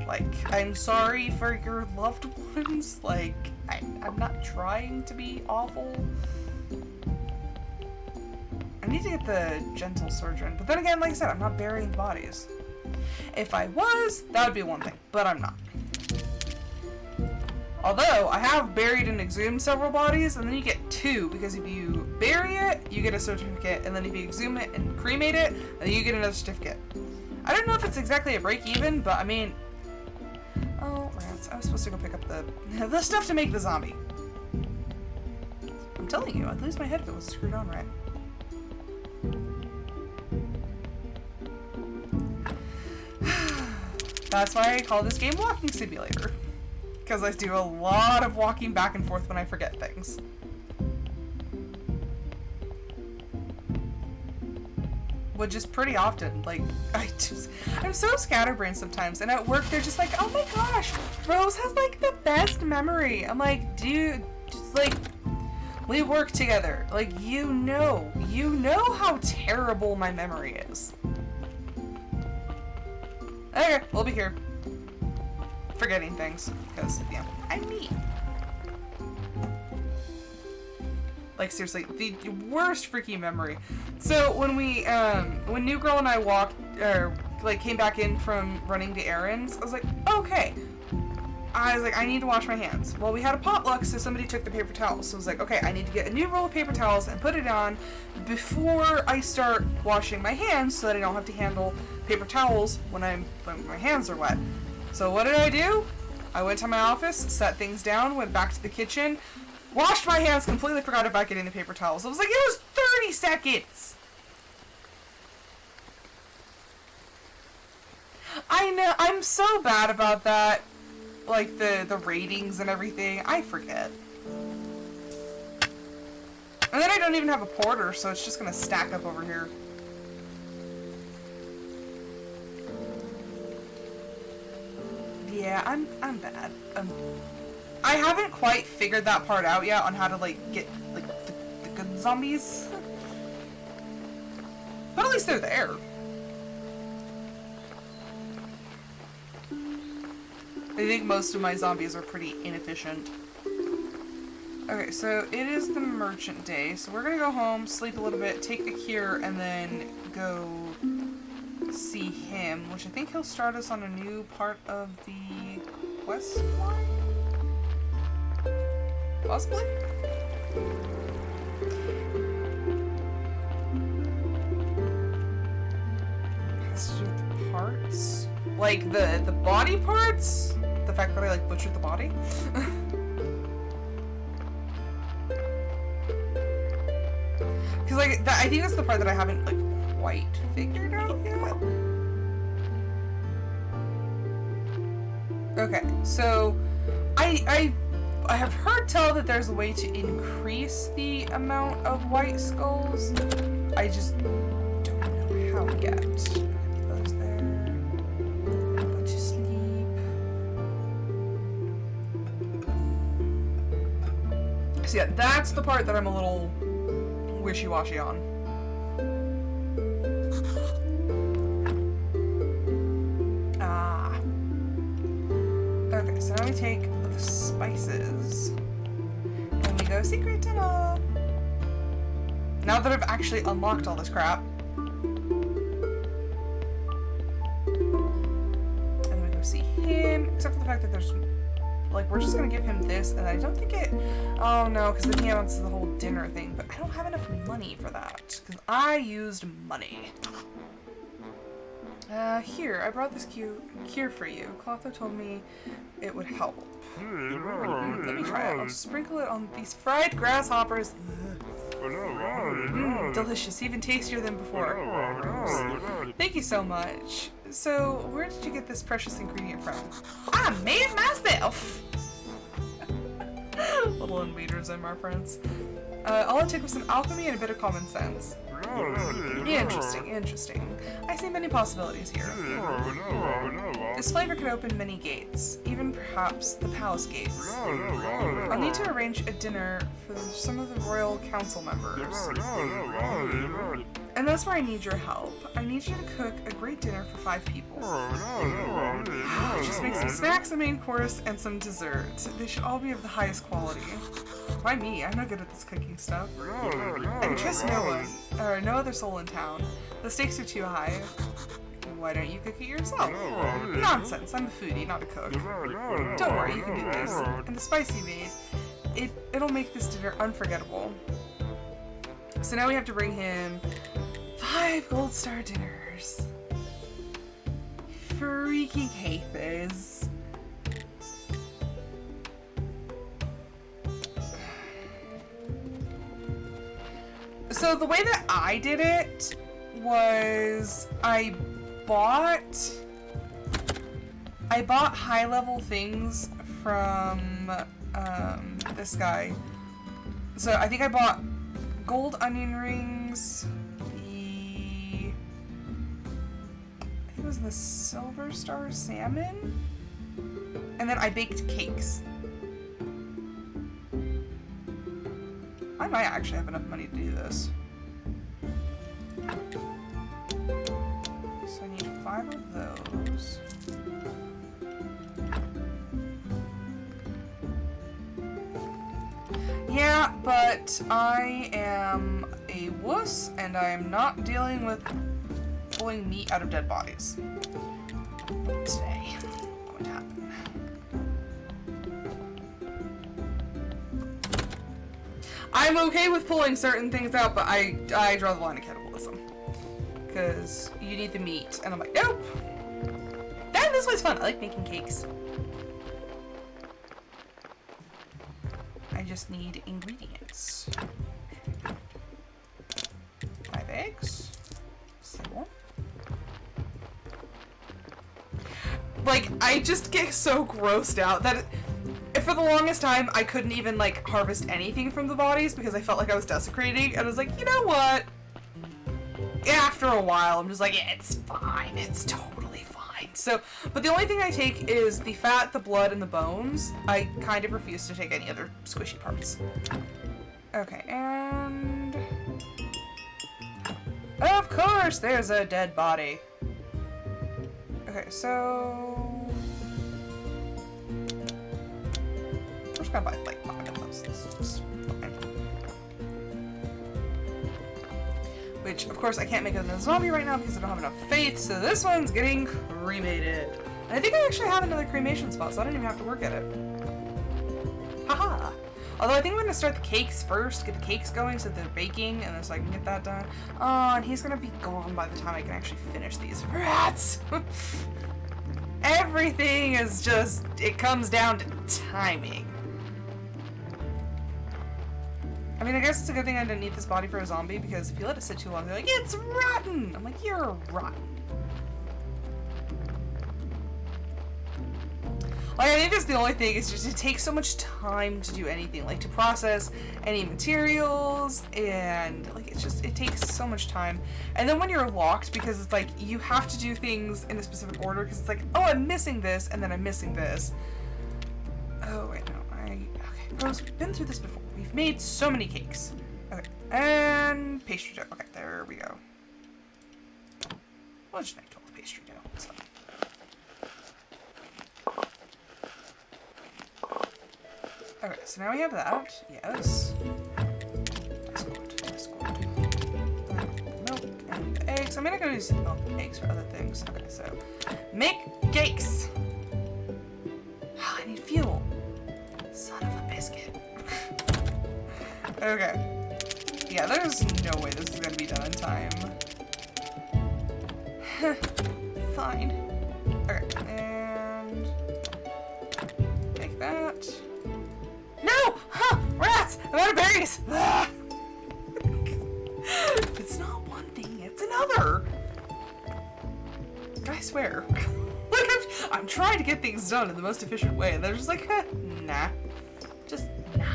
Like, I'm sorry for your loved ones. Like, I'm not trying to be awful. I need to get the gentle surgeon. But then again, like I said, I'm not burying bodies. If I was, that would be one thing. But I'm not. Although, I have buried and exhumed several bodies, and then you get 2, because if you bury it, you get a certificate, and then if you exhume it and cremate it, then you get another certificate. I don't know if it's exactly a break-even, but I mean... Oh, rats. I was supposed to go pick up the stuff to make the zombie. I'm telling you, I'd lose my head if it was screwed on right. That's why I call this game Walking Simulator. Because I do a lot of walking back and forth when I forget things. Which is pretty often. Like, I'm so scatterbrained sometimes. And at work, they're just like, oh my gosh, Rose has like the best memory. I'm like, dude, just like, we work together. Like, you know how terrible my memory is. Okay, we'll be here. Forgetting things, because, yeah, I'm me. Like, seriously, the worst freaking memory. So, when when New Girl and I walked, or, like, came back in from running the errands, I was like, okay. I need to wash my hands. Well, we had a potluck, so somebody took the paper towels. So I was like, okay, I need to get a new roll of paper towels and put it on before I start washing my hands so that I don't have to handle paper towels when my hands are wet. So what did I do? I went to my office, set things down, went back to the kitchen, washed my hands, completely forgot about getting the paper towels. I was like, it was 30 seconds! I know, I'm so bad about that. Like, the ratings and everything. I forget. And then I don't even have a porter, so it's just gonna stack up over here. Yeah, I'm bad. I haven't quite figured that part out yet on how to, like, get, like, the good zombies. But at least they're there. I think most of my zombies are pretty inefficient. Okay, so it is the merchant day, so we're gonna go home, sleep a little bit, take the cure, and then go see him, which I think he'll start us on a new part of the quest line? Possibly? Has to do with the parts? Like, the body parts? The fact that I, like, butchered the body? Because, like, I think that's the part that I haven't, like, quite figured out yet. Okay, so I have heard tell that there's a way to increase the amount of white skulls. I just don't know how yet. Those there. Go to sleep. So yeah, that's the part that I'm a little wishy-washy on. Okay, so now we take the spices and we go secret tunnel. Now that I've actually unlocked all this crap. And we go see him, except for the fact that there's, like, we're just gonna give him this, and I don't think it, oh no, because then he wants the whole dinner thing, but I don't have enough money for that, because I used money. Here, I brought this cure for you. Clotho told me it would help. Let me try it. I'll sprinkle it on these fried grasshoppers. Delicious, even tastier than before. Thank you so much. So, where did you get this precious ingredient from? I made it myself! Little invaders, our friends. All it took was some alchemy and a bit of common sense. Interesting. I see many possibilities here. This flavor could open many gates, even perhaps the palace gates. I'll need to arrange a dinner for some of the royal council members. And that's where I need your help. I need you to cook a great dinner for 5 people. Just make some snacks, a main course, and some desserts. They should all be of the highest quality. Why me? I'm not good at this cooking stuff. I can trust no one, or no other soul in town. The stakes are too high. Why don't you cook it yourself? Nonsense, I'm a foodie, not a cook. Don't worry, you can do this. And the spice you made, it'll make this dinner unforgettable. So now we have to bring him 5 gold star dinners. Freaking hate this. So the way that I did it was I bought high level things from this guy. So I think I bought gold onion rings, I think it was the silver star salmon, and then I baked cakes. I might actually have enough money to do this. So I need 5 of those. Yeah, but I am a wuss, and I am not dealing with pulling meat out of dead bodies. Today, what happened? I'm okay with pulling certain things out, but I draw the line at cannibalism. Because you need the meat, and I'm like, nope! That, this was fun. I like making cakes. I just need ingredients. 5 eggs. Single. Like, I just get so grossed out that for the longest time I couldn't even like harvest anything from the bodies because I felt like I was desecrating, and I was like, you know what? After a while, I'm just like, yeah, it's fine. It's totally fine. So, but the only thing I take is the fat, the blood, and the bones. I kind of refuse to take any other squishy parts. Okay, and of course there's a dead body. Okay, so we're just gonna buy like 5 of those. It's fine. Which, of course, I can't make it into a zombie right now because I don't have enough faith, so this one's getting cremated. And I think I actually have another cremation spot, so I don't even have to work at it. Haha! Although I think I'm gonna start the cakes first, get the cakes going so they're baking, and then so I can get that done. Oh, and he's gonna be gone by the time I can actually finish these. Rats! Everything is just, it comes down to timing. I mean, I guess it's a good thing I didn't eat this body for a zombie, because if you let it sit too long, they're like, it's rotten! I'm like, you're rotten. Like, I think that's the only thing, is just it takes so much time to do anything, like to process any materials, and like it's just, it takes so much time. And then when you're locked, because it's like, you have to do things in a specific order, because it's like, oh, I'm missing this, and then I'm missing this. Oh, wait, no, okay, Rose, we've been through this before. We've made so many cakes. Okay, and pastry dough. Okay, there we go. We'll just make 12 pastry dough. It's fine. Okay, so now we have that. Yes. That's good. That's good. Milk and eggs. I'm gonna go use milk and eggs for other things. Okay, so make cakes. I need fuel. Son of a biscuit. Okay. Yeah, there's no way this is gonna be done in time. Fine. Okay, and make that. No! Huh! Rats! I'm out of berries! It's not one thing, it's another! I swear. Like, I'm trying to get things done in the most efficient way, and they're just like, nah. Just, nah.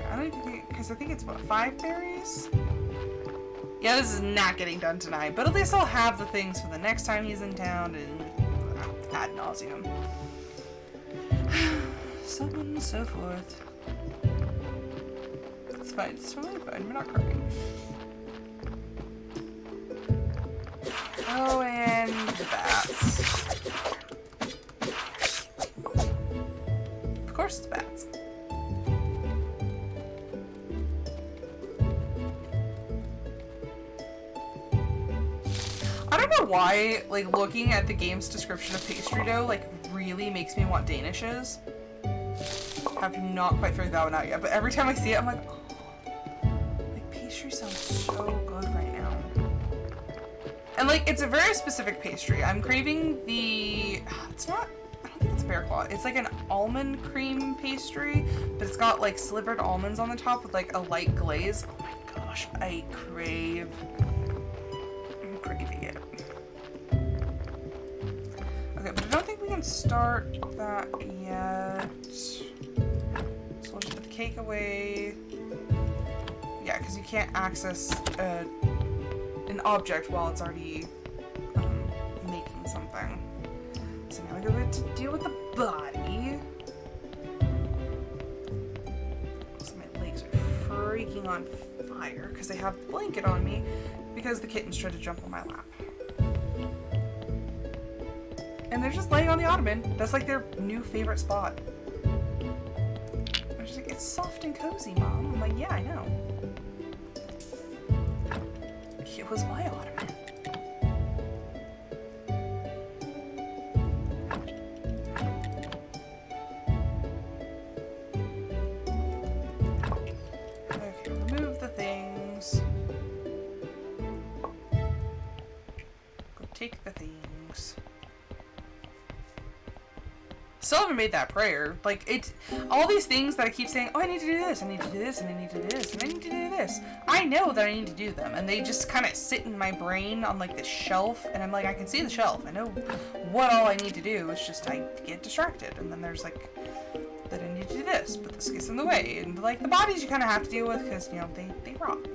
I don't even think, because I think it's, what, 5 berries? Yeah, this is not getting done tonight, but at least I'll have the things for the next time he's in town, and ad nauseum. So on and so forth. fine. It's totally fine. We're not crying. Oh, and the bats. Of course it's bats. I don't know why, like, looking at the game's description of pastry dough, like, really makes me want Danishes. Have not quite figured that one out yet, but every time I see it, I'm like, oh, like, pastry sounds so good right now. And, like, it's a very specific pastry. I'm craving the, it's not, I don't think it's bear claw. It's like an almond cream pastry, but it's got, like, slivered almonds on the top with, like, a light glaze. Oh my gosh, I'm craving it. Okay, but I don't think we can start that yet. So we'll just put the cake away. Yeah, because you can't access an object while it's already making something. So now we go to deal with the body. So my legs are freaking on fire because they have the blanket on me because the kittens tried to jump on my lap. And they're just laying on the ottoman. That's like their new favorite spot. They're just like, it's soft and cozy, Mom. I'm like, yeah, I know. It was my ottoman. Okay, remove the things. Go take the things. Still haven't made that prayer. Like, it's all these things that I keep saying, oh, I need to do this, I need to do this, and I need to do this, and I need to do this. I know that I need to do them, and they just kind of sit in my brain on, like, this shelf, and I'm like, I can see the shelf. I know what all I need to do. It's just I get distracted, and then there's, like, that I need to do this, but this gets in the way. And, like, the bodies you kind of have to deal with because, you know, they rot.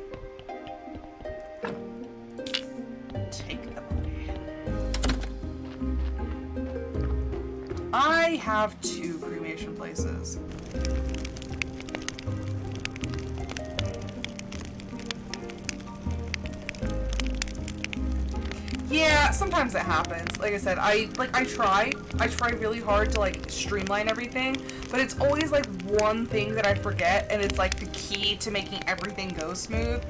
Take the body. I have 2 cremation places. Yeah, sometimes it happens. Like I said, I try really hard to like streamline everything, but it's always like one thing that I forget, and it's like the key to making everything go smooth.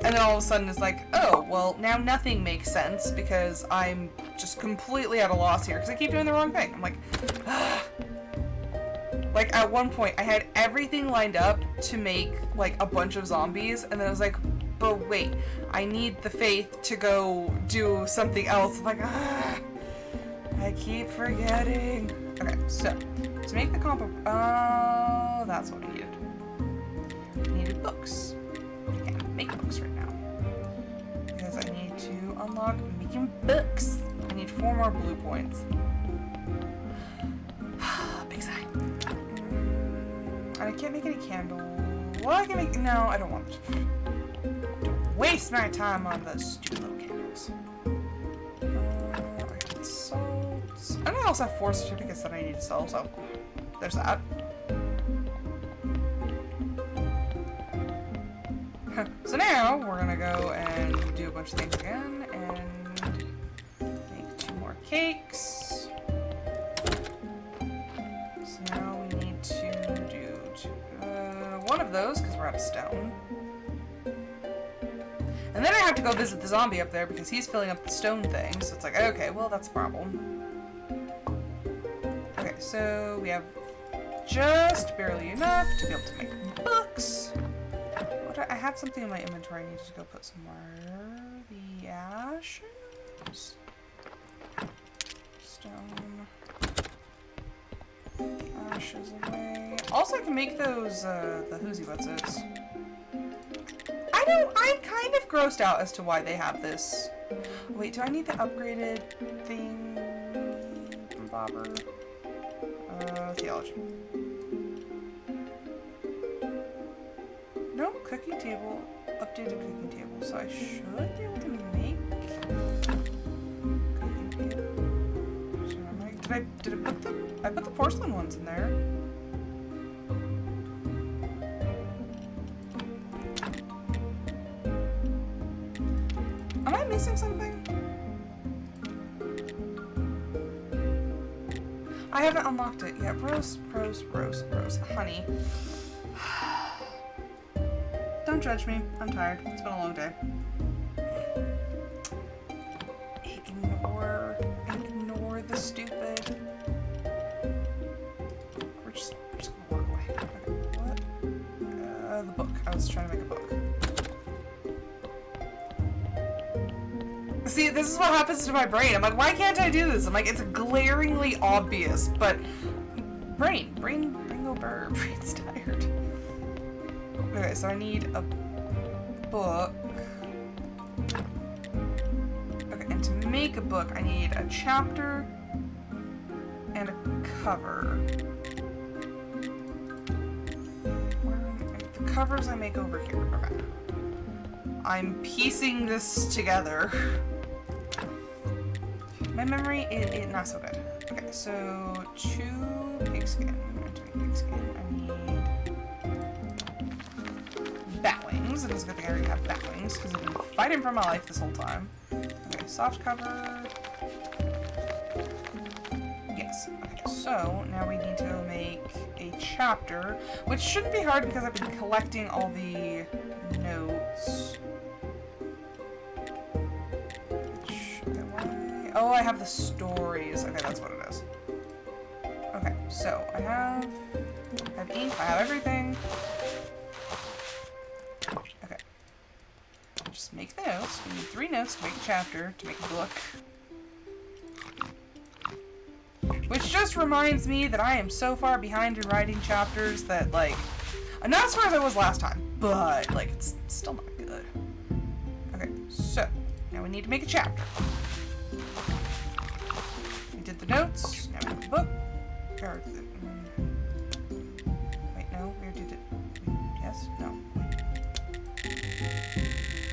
And then all of a sudden it's like, oh, well, now nothing makes sense because I'm just completely at a loss here because I keep doing the wrong thing. I'm like, ah. Like at one point I had everything lined up to make like a bunch of zombies, and then I was like, but wait, I need the faith to go do something else. I'm like, ah, I keep forgetting. Okay, so to make the comp, oh, that's what I needed. I needed books. I can't make books right now because I need to unlock making books. I need 4 more blue points. Big sigh. And I can't make any candle. Well, I can make. No, I don't want to. Don't waste my time on those stupid little candles. I got salts. And I also have 4 certificates that I need to sell, so there's that. So now we're gonna go and do a bunch of things again and make 2 more cakes. So now we need to do 1 of those because we're out of stone. And then I have to go visit the zombie up there because he's filling up the stone thing. So it's like, okay, well, that's a problem. Okay, so we have just barely enough to be able to make books. I had something in my inventory I needed to go put somewhere. The ashes? Stone. Ashes away. Also, I can make those, the Whoozy Wutzits. I'm kind of grossed out as to why they have this. Wait, do I need the upgraded thing from Bobber? Theology. No, cooking table. Updated cooking table. So I should be able to make cooking table. Did I put I put the porcelain ones in there. missing something? I haven't unlocked it yet. Rose, honey. Don't judge me. I'm tired. It's been a long day. Ignore the stupid. We're just gonna walk away. Okay, what? The book. I was trying to make a book. See, this is what happens to my brain. I'm like, why can't I do this? I'm like, it's glaringly obvious, but brain go burr. Brain's tired. Okay, so I need a book. Okay, and to make a book, I need a chapter and a cover. The covers I make over here. Okay. I'm piecing this together. My memory is not so good. Okay, so 2 pigskin. To make pigskin, I need bat wings. It is a good thing I already have bat wings because I've been fighting for my life this whole time. Okay, soft cover. Yes. Okay, so now we need to make a chapter, which shouldn't be hard because I've been collecting all the notes. Oh, I have the stories. Okay, that's what it is. Okay, so I have ink, I have everything. Okay. Just make the notes. We need 3 notes to make a chapter, to make a book. Which just reminds me that I am so far behind in writing chapters that, like, I'm not as far as I was last time, but, like, it's still not good. Okay, so, now we need to make a chapter. Did the notes, now we have the book. Or wait, no, where did it? Yes, no.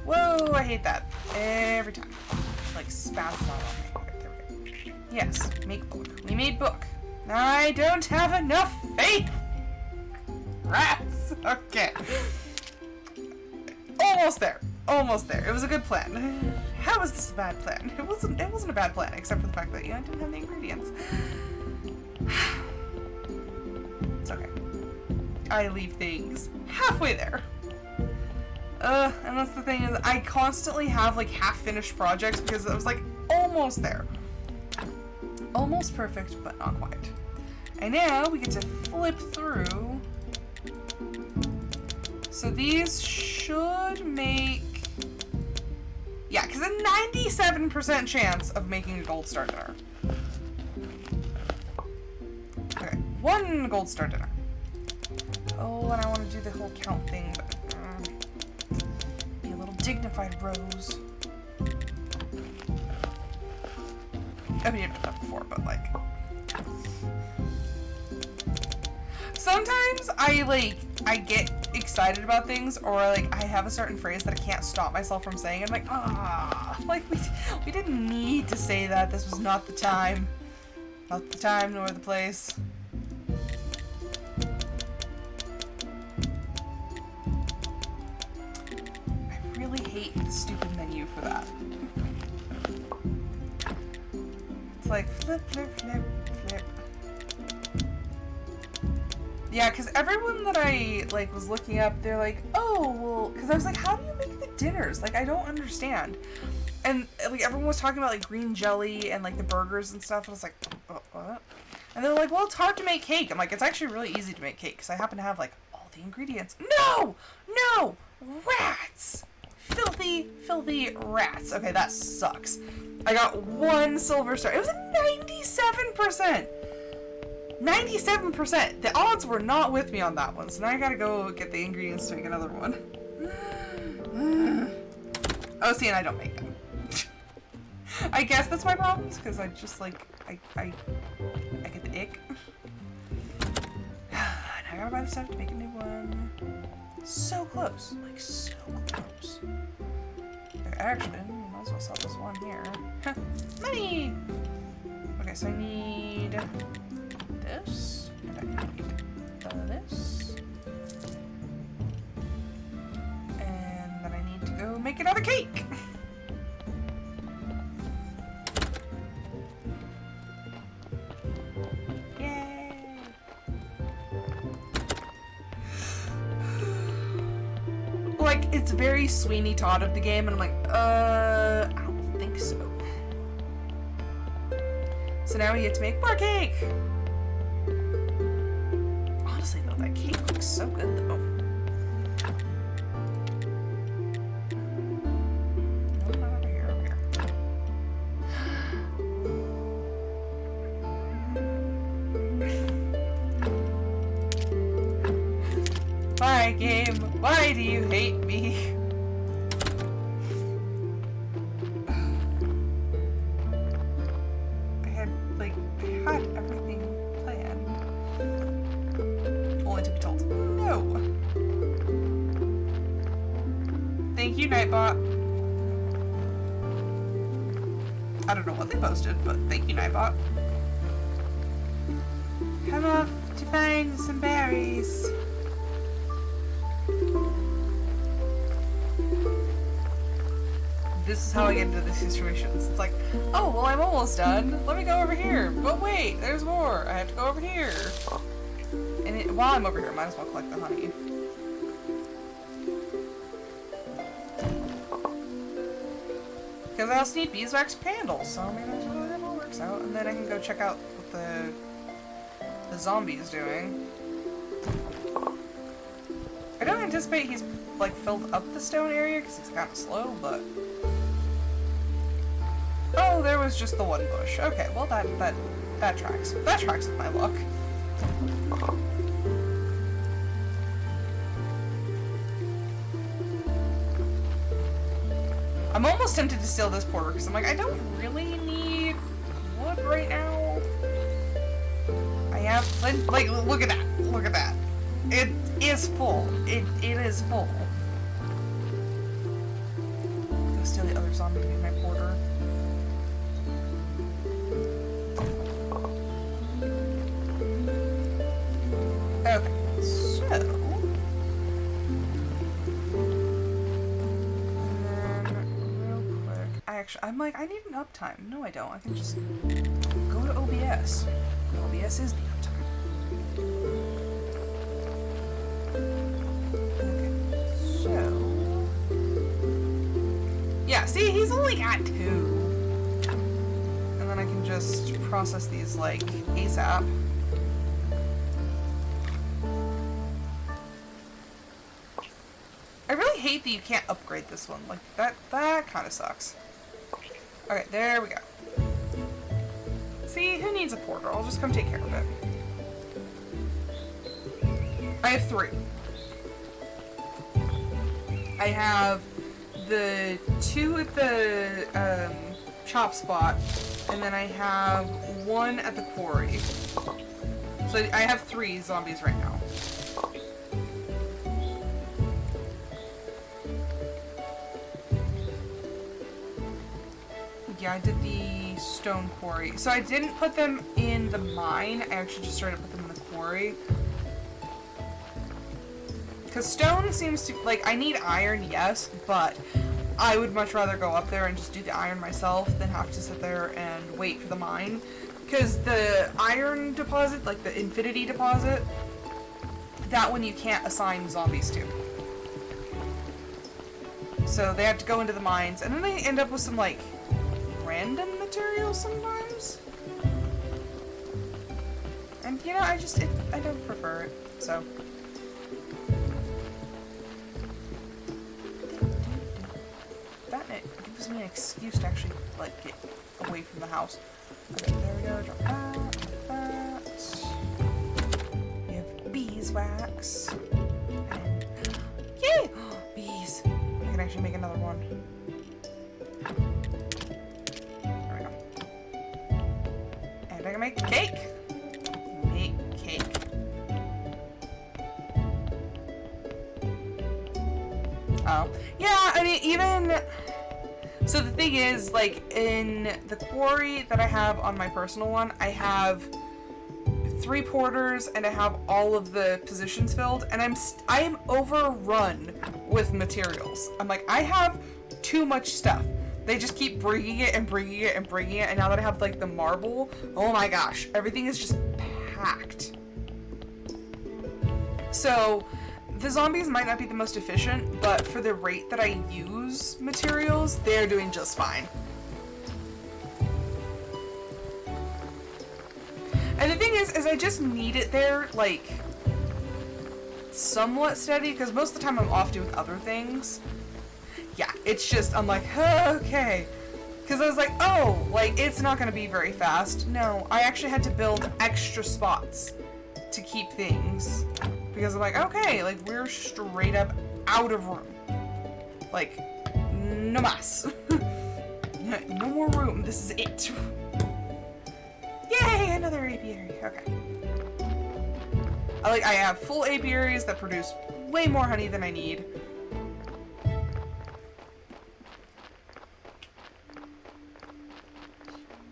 Whoa, I hate that. Every time. Like, spats out on me. Okay, there we go. Yes, make book. We made book. I don't have enough faith! Rats! Okay. Almost there. Almost there. It was a good plan. How is this a bad plan? It wasn't a bad plan, except for the fact that, you know, I didn't have the ingredients. It's okay. I leave things halfway there. And that's the thing is, I constantly have, like, half-finished projects because I was, like, almost there. Almost perfect, but not quite. And now we get to flip through. So these should make... Yeah, because a 97% chance of making a gold star dinner. Okay, 1 gold star dinner. Oh, and I want to do the whole count thing, but be a little dignified, Rose. I mean, I've done that before, but like... Sometimes I get excited about things, or like I have a certain phrase that I can't stop myself from saying. I'm like, like we didn't need to say that. This was not the time. Not the time nor the place. I really hate the stupid menu for that. It's like flip, flip, flip, flip. Yeah, because everyone that I, like, was looking up, they're like, oh, well, because I was like, how do you make the dinners? Like, I don't understand. And, like, everyone was talking about, like, green jelly and, like, the burgers and stuff, and I was like, what? And they're like, well, it's hard to make cake. I'm like, it's actually really easy to make cake, because I happen to have, like, all the ingredients. No! No! Rats! Filthy, filthy rats. Okay, that sucks. I got 1 silver star. It was a 97%! 97%! The odds were not with me on that one, so now I gotta go get the ingredients to make another one. Oh, see, and I don't make them. I guess that's my problem, because I just, like, I get the ick. Now I gotta buy the stuff to make a new one. So close. Like, so close. Okay, actually, I might as well sell this one here. Money! Okay, so I need... this, and I need this, and then I need to go make another cake. it's very Sweeney Todd of the game, and I'm like, I don't think so. So now we get to make more cake! Honestly though, that cake looks so good though. No, not over here, over here. Why, game? Why do you hate me? I had everything planned. Only to be told, no. Thank you, Nightbot. I don't know what they posted, but thank you, Nightbot. Come off to find some berries. This is how I get into these situations. It's like, oh, well, I'm almost done. Let me go over here. But wait, there's more. I have to go over here. And while I'm over here, I might as well collect the honey. Because I also need beeswax candles, so maybe that's how it all works out. And then I can go check out what the zombie is doing. I don't anticipate he's, like, filled up the stone area, because he's kind of slow, but... Oh, there was just the one bush. Okay, well, that tracks. That tracks with my luck. I'm almost tempted to steal this porter, because I'm like, I don't really need wood right now. I have plenty, like, look at that. Look at that. It is full. It is full. Go steal the other zombie to be my porter. Okay, so... And then, real quick... I'm like, I need an uptime. No, I don't. I can just go to OBS. OBS is the uptime. Okay, so... Yeah, see, he's only got 2. And then I can just process these, like, ASAP. I really hate that you can't upgrade this one. Like, that kind of sucks. Okay, there we go. See, who needs a porter? I'll just come take care of it. I have 3. I have the 2 at the chop spot, and then I have 1 at the quarry. So I have 3 zombies right now. Yeah, I did the stone quarry. So I didn't put them in the mine. I actually just started to put them in the quarry. Because stone seems to... Like, I need iron, yes, but I would much rather go up there and just do the iron myself than have to sit there and wait for the mine. Because the iron deposit, like the infinity deposit, that one you can't assign zombies to. So they have to go into the mines, and then they end up with some, like... random materials sometimes. And you know, I don't prefer it, so. That gives me an excuse to actually, like, get away from the house. Okay, there we go, drop that, We have beeswax. And, yay! Bees! I can actually make another one. I can make cake. Make cake. Oh. Yeah, I mean, even... So the thing is, like, in the quarry that I have on my personal one, I have 3 porters and I have all of the positions filled, and I am overrun with materials. I'm like, I have too much stuff. They just keep bringing it and bringing it and bringing it, and now that I have, like, the marble, oh my gosh, everything is just packed. So, the zombies might not be the most efficient, but for the rate that I use materials, they're doing just fine. And the thing is I just need it there, like, somewhat steady, because most of the time I'm off doing other things. Yeah, it's just, I'm like, okay. Because I was like, oh, like, it's not going to be very fast. No, I actually had to build extra spots to keep things. Because I'm like, okay, like, we're straight up out of room. Like, no mas. No more room, this is it. Yay, another apiary, okay. I have full apiaries that produce way more honey than I need.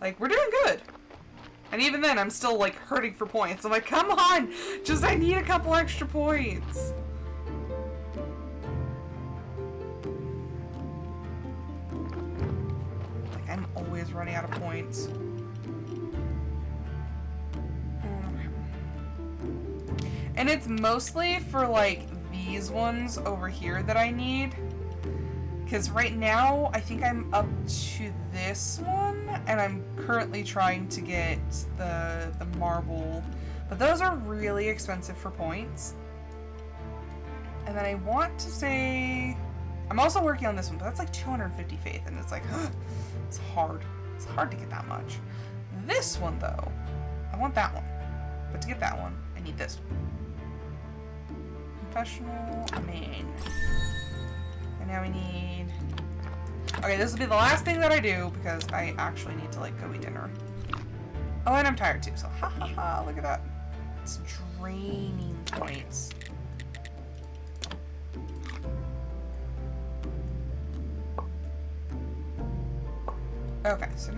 Like, we're doing good. And even then, I'm still, like, hurting for points. I'm like, come on! Just, I need a couple extra points. Like, I'm always running out of points. And it's mostly for, like, these ones over here that I need. Because right now, I think I'm up to this one, and I'm currently trying to get the marble. But those are really expensive for points. And then I want to say... I'm also working on this one, but that's like 250 faith, and it's like, it's hard. It's hard to get that much. This one, though, I want that one. But to get that one, I need this one. Professional main. And now we need... Okay, this will be the last thing that I do because I actually need to, like, go eat dinner. Oh, and I'm tired too, so ha ha ha, look at that. It's draining points. Okay, so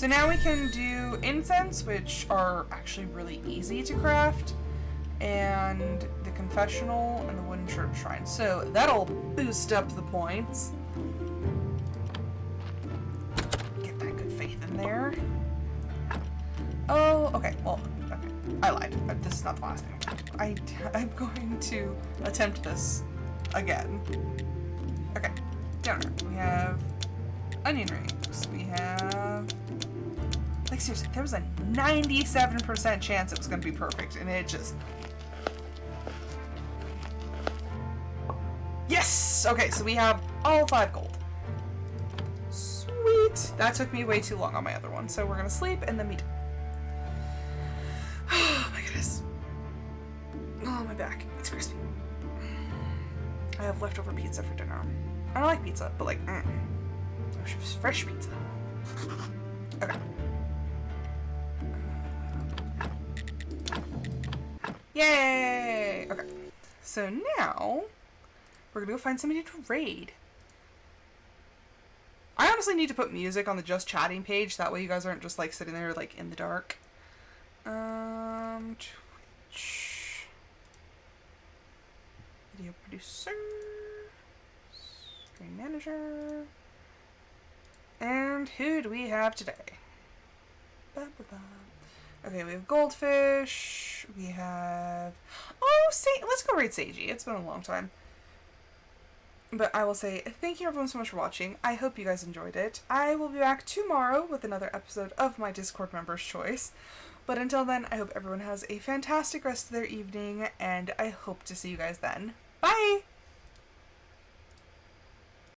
now we can do incense, which are actually really easy to craft, and the confessional and the wooden church shrine. So that'll boost up the points. Get that good faith in there. Oh, okay, well, okay. I lied. This is not the last thing. I'm going to attempt this again. Okay, dinner. We have onion rings. We have... Like, seriously, there was a 97% chance it was going to be perfect, and it just... Yes! Okay, so we have all 5 gold. Sweet! That took me way too long on my other one, so we're gonna sleep and then meet. Oh my goodness. Oh, my back. It's crispy. I have leftover pizza for dinner. I don't like pizza, but like, I wish it was fresh pizza. Okay. Yay! Okay. So now... we're gonna go find somebody to raid. I honestly need to put music on the just chatting page, that way you guys aren't just like sitting there like in the dark. Twitch. Video producer. Screen manager. And who do we have today? Ba, ba, ba. Okay, we have Goldfish. We have... Oh, let's go raid Seiji. It's been a long time. But I will say thank you everyone so much for watching. I hope you guys enjoyed it. I will be back tomorrow with another episode of my Discord Members' Choice. But until then, I hope everyone has a fantastic rest of their evening, and I hope to see you guys then. Bye!